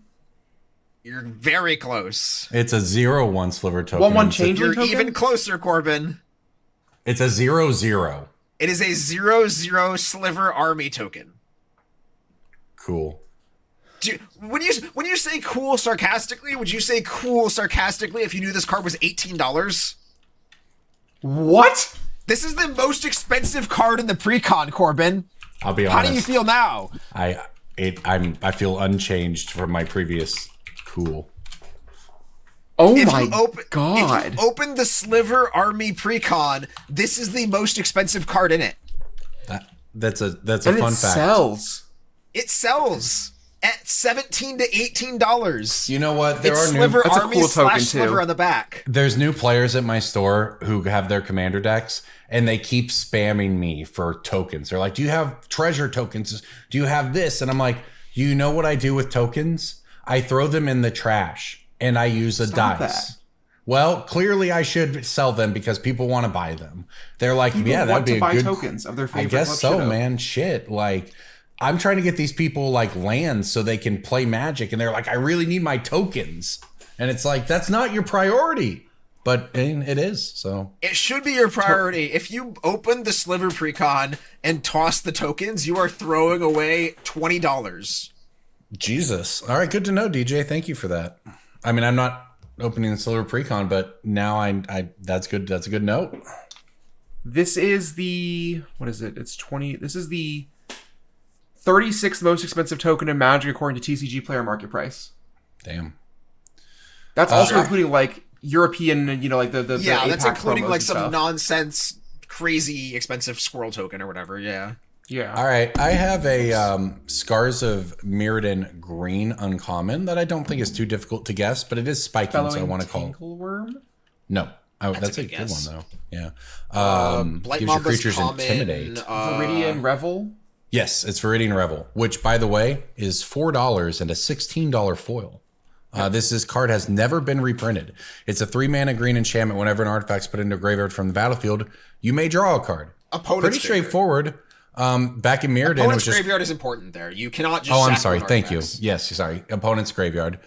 You're very close. It's a 0/1 sliver token. 1/1 It's a- changeling You're token? even closer, Corbin. It's a 0/0. It is a 0/0 sliver army token. Cool. When you say cool sarcastically, would you say cool sarcastically if you knew this card was $18? What? This is the most expensive card in the pre-con, Corbin. I'll be How honest. do you feel now? I feel unchanged from my previous cool. Oh If my you god. If you open the Sliver Army pre-con, this is the most expensive card in it. That's a and fun it fact. sells. It sells at $17 to $18. You know what? There It's are Sliver That's a Army cool token, / Sliver too. on the back. there's new players at my store who have their commander decks and they keep spamming me for tokens. They're like, "Do you have treasure tokens? Do you have this?" And I'm like, "You know what I do with tokens? I throw them in the trash and I use a Stop dice." that. Well, clearly I should sell them because people want to buy them. They're like, People "Yeah, that'd want be to a buy good tokens of their I favorite. guess Let's so, shut up. man. Shit. Like, I'm trying to get these people like lands so they can play Magic, and they're like, "I really need my tokens." And it's like, that's not your priority. But it is. So It should be your priority. If you open the Sliver pre-con and toss the tokens, you are throwing away $20. Jesus. All right, good to know, DJ. Thank you for that. I mean, I'm not opening the Silver Precon, but now I that's good. That's a good note. This is the what is it? It's 20. This is the 36th most expensive token in Magic according to TCG Player Market Price. Damn. That's also including like European, you know, like the Yeah, that's APAC including promos like and some stuff. nonsense, crazy expensive squirrel token or whatever. Yeah. Yeah. All right, I have a Scars of Mirrodin green uncommon that I don't think is too difficult to guess, but it is spiking, so I Bellowing want to call. Tangleworm. No, that's a a good good guess. one though. Yeah. Blight Gives your Mamba's creatures common, intimidate. Viridian Revel. Yes, it's Viridian Revel, which, by the way, is $4 and a $16 foil. This card has never been reprinted. It's a 3-mana green enchantment. Whenever an artifact's put into a graveyard from the battlefield, you may draw a card. Opponent's Pretty graveyard. straightforward. Back in Mirrodin, it was Opponent's just... graveyard is important there. You cannot just. Oh, I'm sack sorry. on Thank you. artifacts. Yes, sorry. Opponent's graveyard.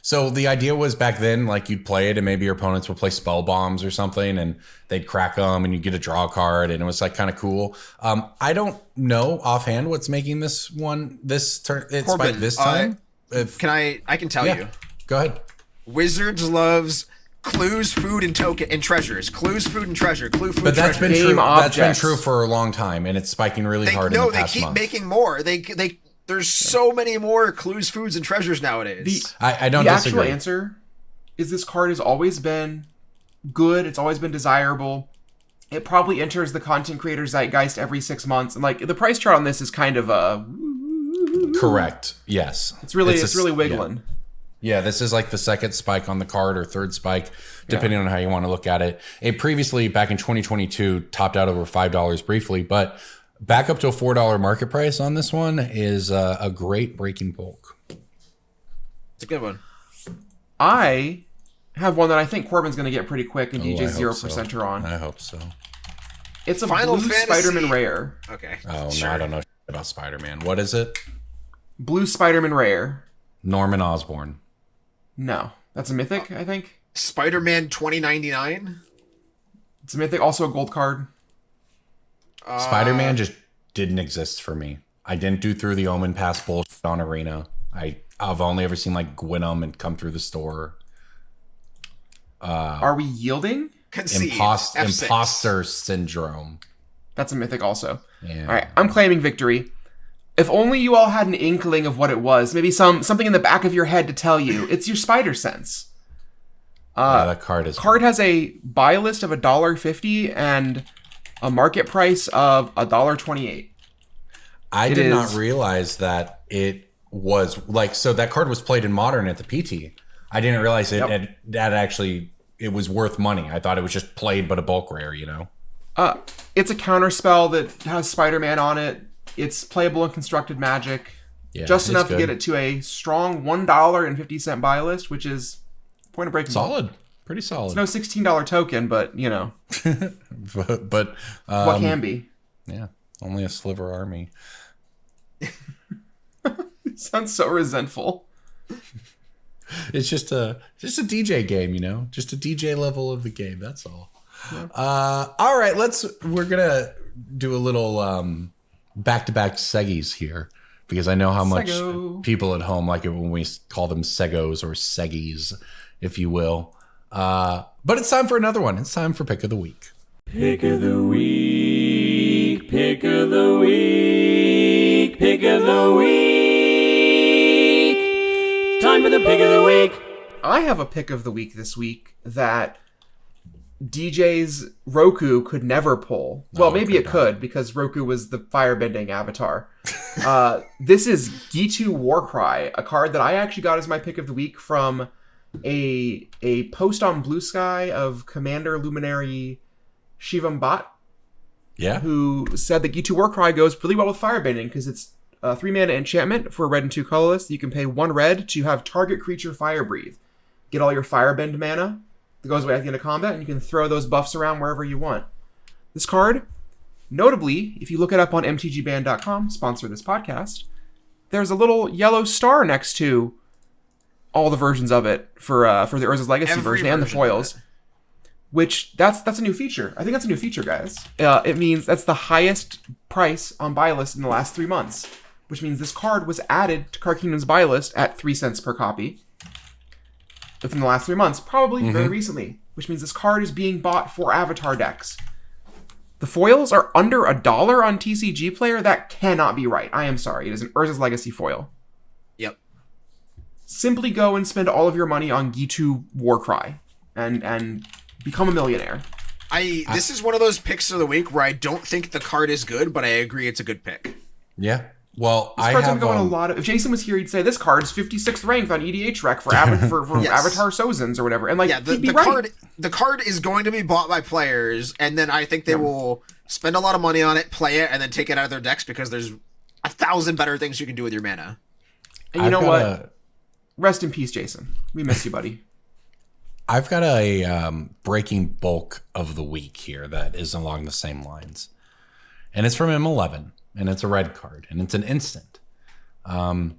So the idea was back then, like you'd play it and maybe your opponents would play spell bombs or something and they'd crack them and you get a draw card and it was like kind of cool. I don't know offhand what's making this turn. It's Corbin, like this time. I can tell Yeah. you. Go ahead. Wizards loves clues, food, and token and treasures. Clues, food, and treasure. Clue, food, But that's treasure. been Game true. That's been objects. true for a long time and it's spiking really hard in the they past keep month. making more. There's so many more clues, foods, and treasures nowadays. I don't The disagree. actual answer is this card has always been good. It's always been desirable. It probably enters the content creator zeitgeist every 6 months, and like the price chart on this is kind of Correct. Yes. it's really wiggling. Yeah, this is like the second spike on the card or third spike, depending on how you want to look at it. It previously, back in 2022, topped out over $5 briefly, but back up to a $4 market price on this one is a great breaking bulk. It's a good one. I have one that I think Corbin's going to get pretty quick, and I DJ's hope 0% are on. I hope so. It's a Final blue Fantasy- Spider-Man rare. Okay. Oh, sure. no, I don't know about Spider-Man. What is it? Blue Spider-Man rare. Norman Osborn. No, that's a mythic, I think. Spider-Man 2099. It's a mythic, also a gold card. Spider-Man just didn't exist for me. I didn't do through the Omen Pass bullshit on Arena. I've only ever seen like Gwynnum and come through the store. Are we yielding? Concede. F6. Imposter syndrome. That's a mythic also. Yeah. All right, I'm claiming victory. If only you all had an inkling of what it was. Maybe something in the back of your head to tell you. It's your spider sense. That card is. Card has a buy list of $1.50 and a market price of $1.28. I did not realize that it was like, so that card was played in Modern at the PT. I didn't realize that actually it was worth money. I thought it was just played but a bulk rare, you know? It's a counter spell that has Spider-Man on it. It's playable in Constructed Magic. Yeah, just enough good. to get it to a strong $1.50 buy list, which is point of breaking. Solid. Pretty solid. It's no $16 token, but, you know. but what can be. Yeah, only a sliver army. It sounds so resentful. It's just a DJ game, you know? Just a DJ level of the game, that's all. Yeah. All right, we're gonna do a little back-to-back seggies here, because I know how much people at home like it when we call them segos or seggies, if you will. But it's time for another one. It's time for Pick of the Week. Pick of the week, pick of the week, pick of the week. Time for the pick of the week. I have a pick of the week this week that DJ's Roku could never pull. Well, maybe it could, because Roku was the firebending avatar. This is Gitu Warcry, a card that I actually got as my pick of the week from a post on Blue Sky of Commander Luminary Shivam Bhat. Yeah. Who said that Gitu Warcry goes really well with firebending because it's a 3-mana enchantment for a red and 2 colorless. You can pay 1 red to have target creature fire breathe. Get all your firebend mana that goes away at the end of combat, and you can throw those buffs around wherever you want. This card, notably, if you look it up on mtgband.com, sponsor this podcast, there's a little yellow star next to all the versions of it for the Urza's Legacy version and the foils. Which, that's a new feature. I think that's a new feature, guys. It means that's the highest price on buy list in the last 3 months. Which means this card was added to Card Kingdom's buy list at 3 cents per copy within the last 3 months, probably very recently. Which means this card is being bought for Avatar decks. The foils are under $1 on TCG Player. That cannot be right. I am sorry. It is an Urza's Legacy foil. Yep. Simply go and spend all of your money on Gitu Warcry and become a millionaire. This is one of those picks of the week where I don't think the card is good, but I agree it's a good pick. Yeah. Well, this card's gonna go in a lot of. If Jason was here, he'd say this card's 56th ranked on EDH Rec for yes. Avatar Sozins or whatever. And like, the right. card is going to be bought by players, and then I think they will spend a lot of money on it, play it, and then take it out of their decks because there's 1,000 better things you can do with your mana. And you know what? Rest in peace, Jason. We miss you, buddy. I've got a breaking bulk of the week here that is along the same lines. And it's from M11, and it's a red card, and it's an instant. Can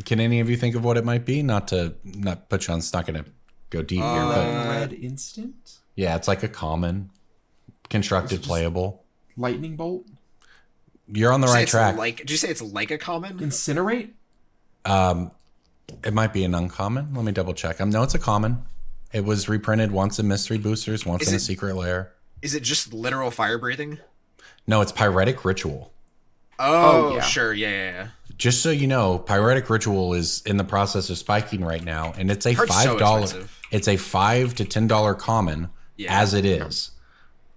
any of you think of what it might be? Not put you on, it's not going to go deep here. But red instant? Yeah, it's like a common, constructed, playable. Lightning Bolt? You're on the right track. Did you say it's like a common? Incinerate? It might be an uncommon. Let me double check. No, it's a common. It was reprinted once in Mystery Boosters, once in a Secret Lair. Is it just literal fire breathing? No, it's Pyretic Ritual. Oh, yeah. Sure. Yeah. Just so you know, Pyretic Ritual is in the process of spiking right now, and it's a $5. So it's a $5 to $10 common as it is,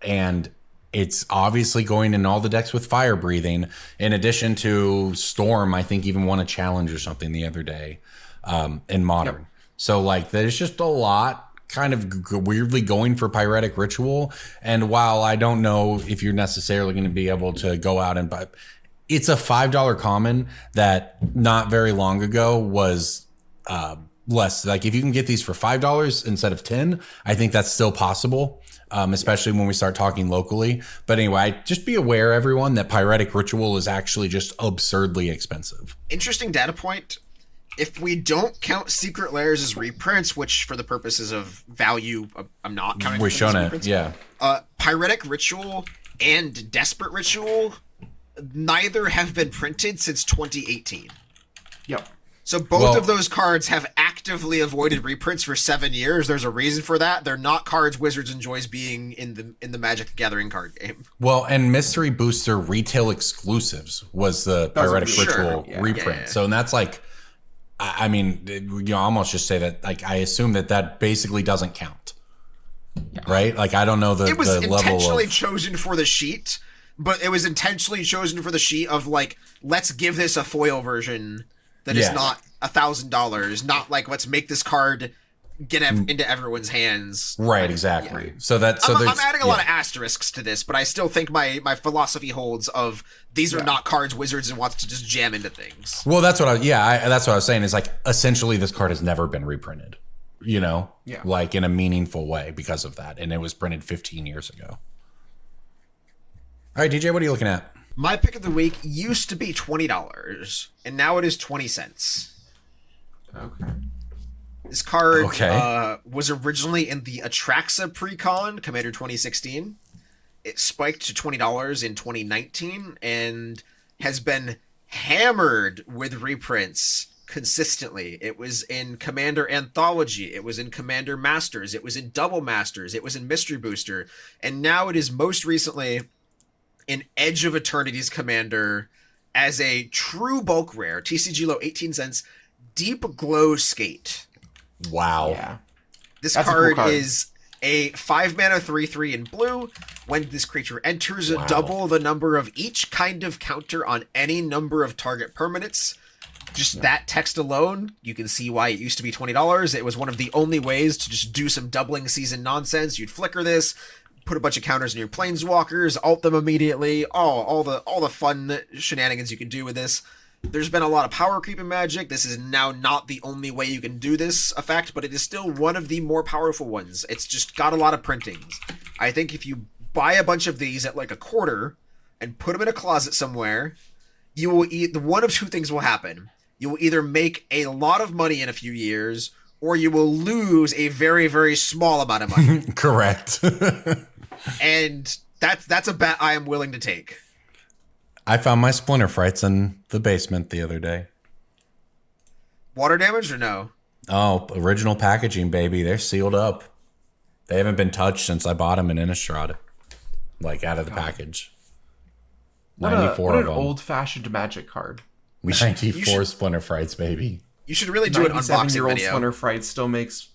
and it's obviously going in all the decks with fire breathing. In addition to Storm, I think even won a challenge or something the other day in Modern. Yep. So like, there's just a lot kind of weirdly going for Pyretic Ritual. And while I don't know if you're necessarily going to be able to go out and buy, it's a $5 common that not very long ago was less. Like if you can get these for $5 instead of 10, I think that's still possible. Especially when we start talking locally. But anyway, just be aware, everyone, that Pyretic Ritual is actually just absurdly expensive. Interesting data point. if we don't count Secret Lairs as reprints, which for the purposes of value, I'm not counting. We're them showing as it, reprints, yeah. Pyretic Ritual and Desperate Ritual, neither have been printed since 2018. Yep. So both of those cards have actively avoided reprints for 7 years. There's a reason for that. They're not cards Wizards enjoys being in the Magic the Gathering card game. Well, and Mystery Booster retail exclusives was the Pyretic Ritual reprint. Yeah. So and that's like, I mean, you almost just say that, like, I assume that basically doesn't count. Right? Like, I don't know the level of... It was intentionally chosen for the sheet, but it was intentionally chosen for the sheet of, like, let's give this a foil version that is not $1,000, not like let's make this card get into everyone's hands. Right, exactly. Yeah. So that I'm adding a lot of asterisks to this, but I still think my philosophy holds of these are not cards Wizards wants to just jam into things. Well, that's what that's what I was saying is, like, essentially this card has never been reprinted, you know, like in a meaningful way because of that. And it was printed 15 years ago. All right, DJ, what are you looking at? My pick of the week used to be $20, and now it is 20 cents. Okay. This card was originally in the Atraxa Precon Commander 2016. It spiked to $20 in 2019 and has been hammered with reprints consistently. It was in Commander Anthology. It was in Commander Masters. It was in Double Masters. It was in Mystery Booster. And now it is most recently in Edge of Eternity's Commander as a true bulk rare. TCG low 18 cents. Deep Glow Skate. Wow. Yeah. This That's a card, cool card is a 5-mana 3/3 in blue. When this creature enters, double the number of each kind of counter on any number of target permanents. Just that text alone, you can see why it used to be $20. It was one of the only ways to just do some doubling season nonsense. You'd flicker this, put a bunch of counters in your planeswalkers, alt them immediately. All the fun shenanigans you can do with this. There's been a lot of power creep in Magic. This is now not the only way you can do this effect, but it is still one of the more powerful ones. It's just got a lot of printings. I think if you buy a bunch of these at like a quarter and put them in a closet somewhere, you will one of two things will happen. You will either make a lot of money in a few years, or you will lose a very, very small amount of money. Correct. And that's a bet I am willing to take. I found my Splinter Frights in the basement the other day. Water damage or no? Oh, original packaging, baby. They're sealed up. They haven't been touched since I bought them in Innistrad. Like, out of the package. 94 what of an them. old-fashioned Magic card. 94 Splinter Frights, baby. You should really do an unboxing 97-year-old video. Splinter Fright still makes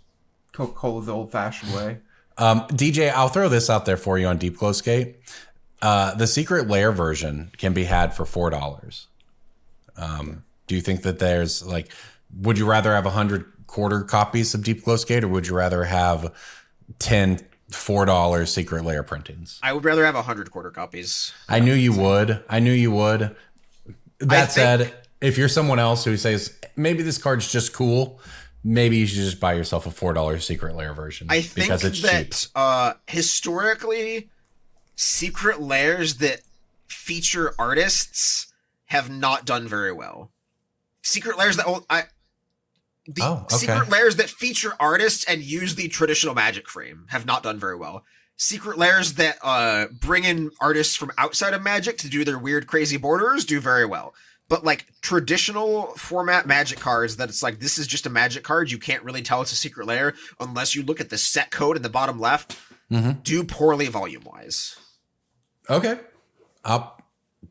Coca-Cola the old-fashioned way. DJ, I'll throw this out there for you on Deep Glow Skate. The Secret Lair version can be had for $4. Do you think that there's, like, would you rather have 100 quarter copies of Deep Glow Skate, or would you rather have 10 $4 Secret Lair printings? I would rather have 100 quarter copies. I knew you would. That said, if you're someone else who says maybe this card's just cool, maybe you should just buy yourself a $4 Secret Lair version. I think because it's cheap. Historically, Secret Lairs that feature artists have not done very well. Secret Lairs that Secret Lairs that feature artists and use the traditional Magic frame have not done very well. Secret Lairs that bring in artists from outside of Magic to do their weird, crazy borders do very well. But, like, traditional format Magic cards that it's like, this is just a Magic card, you can't really tell it's a Secret Lair unless you look at the set code in the bottom left, do poorly volume-wise. Okay.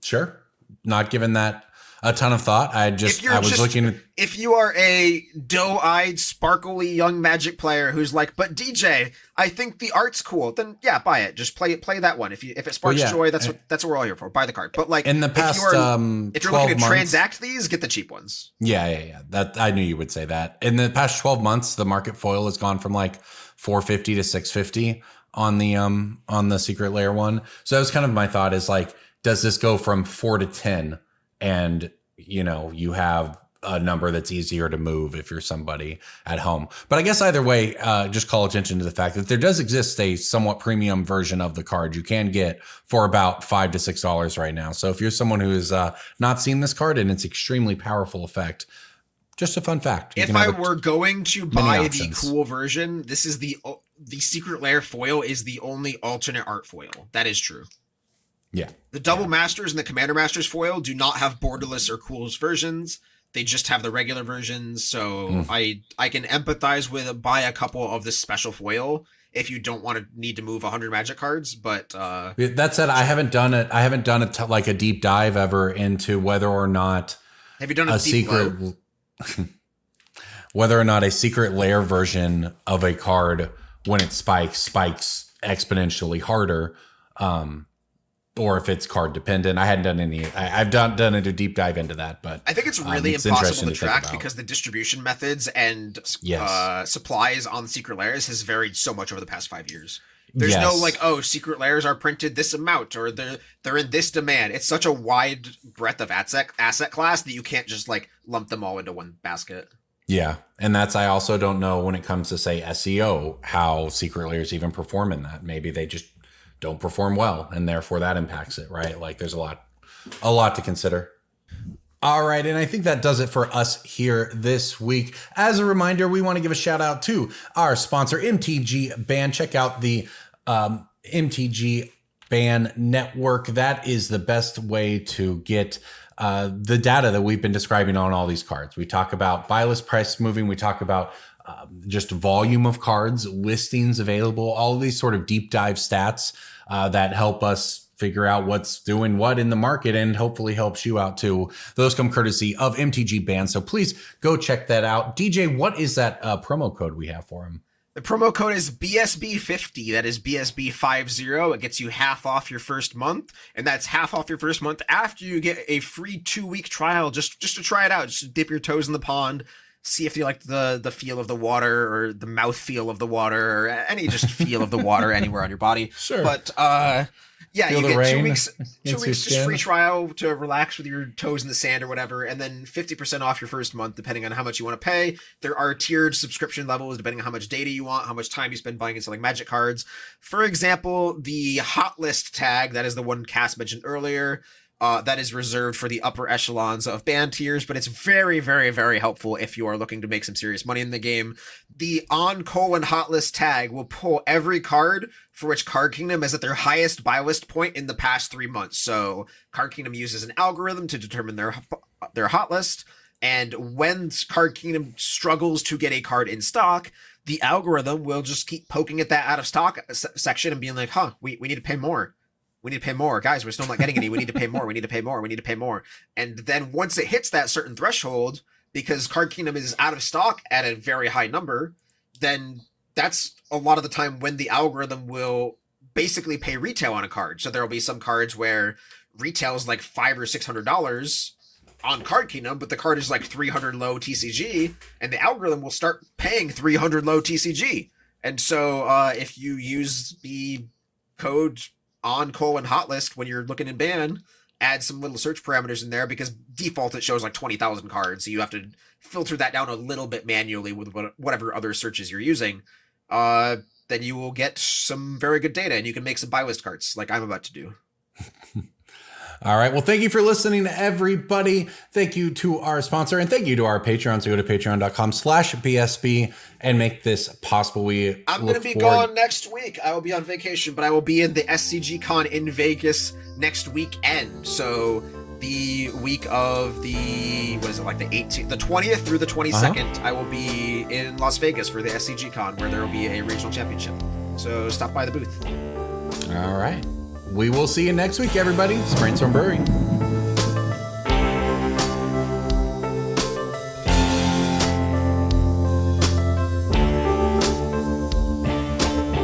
Sure. Not giving that a ton of thought. If you are a doe-eyed, sparkly young Magic player who's like, but DJ, I think the art's cool, then yeah, buy it. Just play that one. If it sparks joy, that's what we're all here for. Buy the card. But like, in the past, if you're looking to transact these, get the cheap ones. Yeah. That I knew you would say that. In the past 12 months, the market foil has gone from like $450 to $650 on the Secret Lair one. So that was kind of my thought, is like, does this go from 4 to 10? And, you know, you have a number that's easier to move if you're somebody at home. But I guess either way, just call attention to the fact that there does exist a somewhat premium version of the card you can get for about $5 to $6 right now. So if you're someone who has not seen this card and its extremely powerful effect, Just a fun fact. You If can I have were going to many buy the options. cool version, this is the Secret Lair foil is the only alternate art foil. That is true. Yeah. The Double Masters and the Commander Masters foil do not have borderless or coolest versions. They just have the regular versions. So I can empathize with buy a couple of this special foil if you don't want to need to move 100 Magic cards. But That said, I haven't done it. I haven't done it like a deep dive ever into whether or not have you done a a deep secret, low? whether or not a Secret Lair version of a card when it spikes exponentially harder, or if it's card dependent. I hadn't done any. I've done a deep dive into that, but I think it's really it's impossible interesting to to think track about. because the distribution methods and Yes. supplies on Secret Lairs has varied so much over the past 5 years. There's no Yes. like, oh, Secret Lairs are printed this amount or they're in this demand. It's such a wide breadth of asset class that you can't just like lump them all into one basket. Yeah, and I also don't know when it comes to say SEO how Secret Lairs even perform in that. Maybe they just don't perform well, and therefore that impacts it, right? Like there's a lot to consider. All right, and I think that does it for us here this week. As a reminder, we want to give a shout out to our sponsor, MTG Ban. Check out the MTG Ban network. That is the best way to get the data that we've been describing on all these cards. We talk about buy list price moving. We talk about just volume of cards, listings available, all of these sort of deep dive stats that help us figure out what's doing what in the market and hopefully helps you out too. Those come courtesy of MTG Band. So please go check that out. DJ, what is that promo code we have for him? The promo code is BSB50. That is BSB50. It gets you half off your first month, and that's half off your first month after you get a free 2-week trial just to try it out, just to dip your toes in the pond, see if you like the feel of the water or the mouth feel of the water or any just feel of the water anywhere on your body. Sure. But yeah, Feel you the get 2 rain weeks against your just free skin. trial to relax with your toes in the sand or whatever, and then 50% off your first month depending on how much you want to pay. There are tiered subscription levels depending on how much data you want, how much time you spend buying and selling Magic cards. For example, the hot list tag, that is the one Cass mentioned earlier, that is reserved for the upper echelons of band tiers, but it's very, very, very helpful if you are looking to make some serious money in the game. The hot list tag will pull every card for which Card Kingdom is at their highest buy list point in the past 3 months. So Card Kingdom uses an algorithm to determine their hot list, and when Card Kingdom struggles to get a card in stock, the algorithm will just keep poking at that out of stock section and being like, we need to pay more. We need to pay more. Guys, we're still not getting any. We need to pay more. We need to pay more. We need to pay more. And then once it hits that certain threshold, because Card Kingdom is out of stock at a very high number, then that's a lot of the time when the algorithm will basically pay retail on a card. So there will be some cards where retail is like $500 or $600 on Card Kingdom, but the card is like 300 low TCG, and the algorithm will start paying 300 low TCG. And so if you use the code hot list when you're looking in ban, add some little search parameters in there, because default it shows like 20,000 cards, so you have to filter that down a little bit manually with whatever other searches you're using. Then you will get some very good data, and you can make some buy list cards like I'm about to do. All right. Well, thank you for listening, everybody. Thank you to our sponsor, and thank you to our Patreon. So go to patreon.com/BSB and make this possible. I'm going to be gone next week. I will be on vacation, but I will be in the SCG Con in Vegas next weekend. So the week of the 18th, the 20th through the 22nd, I will be in Las Vegas for the SCG Con, where there will be a regional championship. So stop by the booth. All right. We will see you next week, everybody. It's Brainstorm Brewery.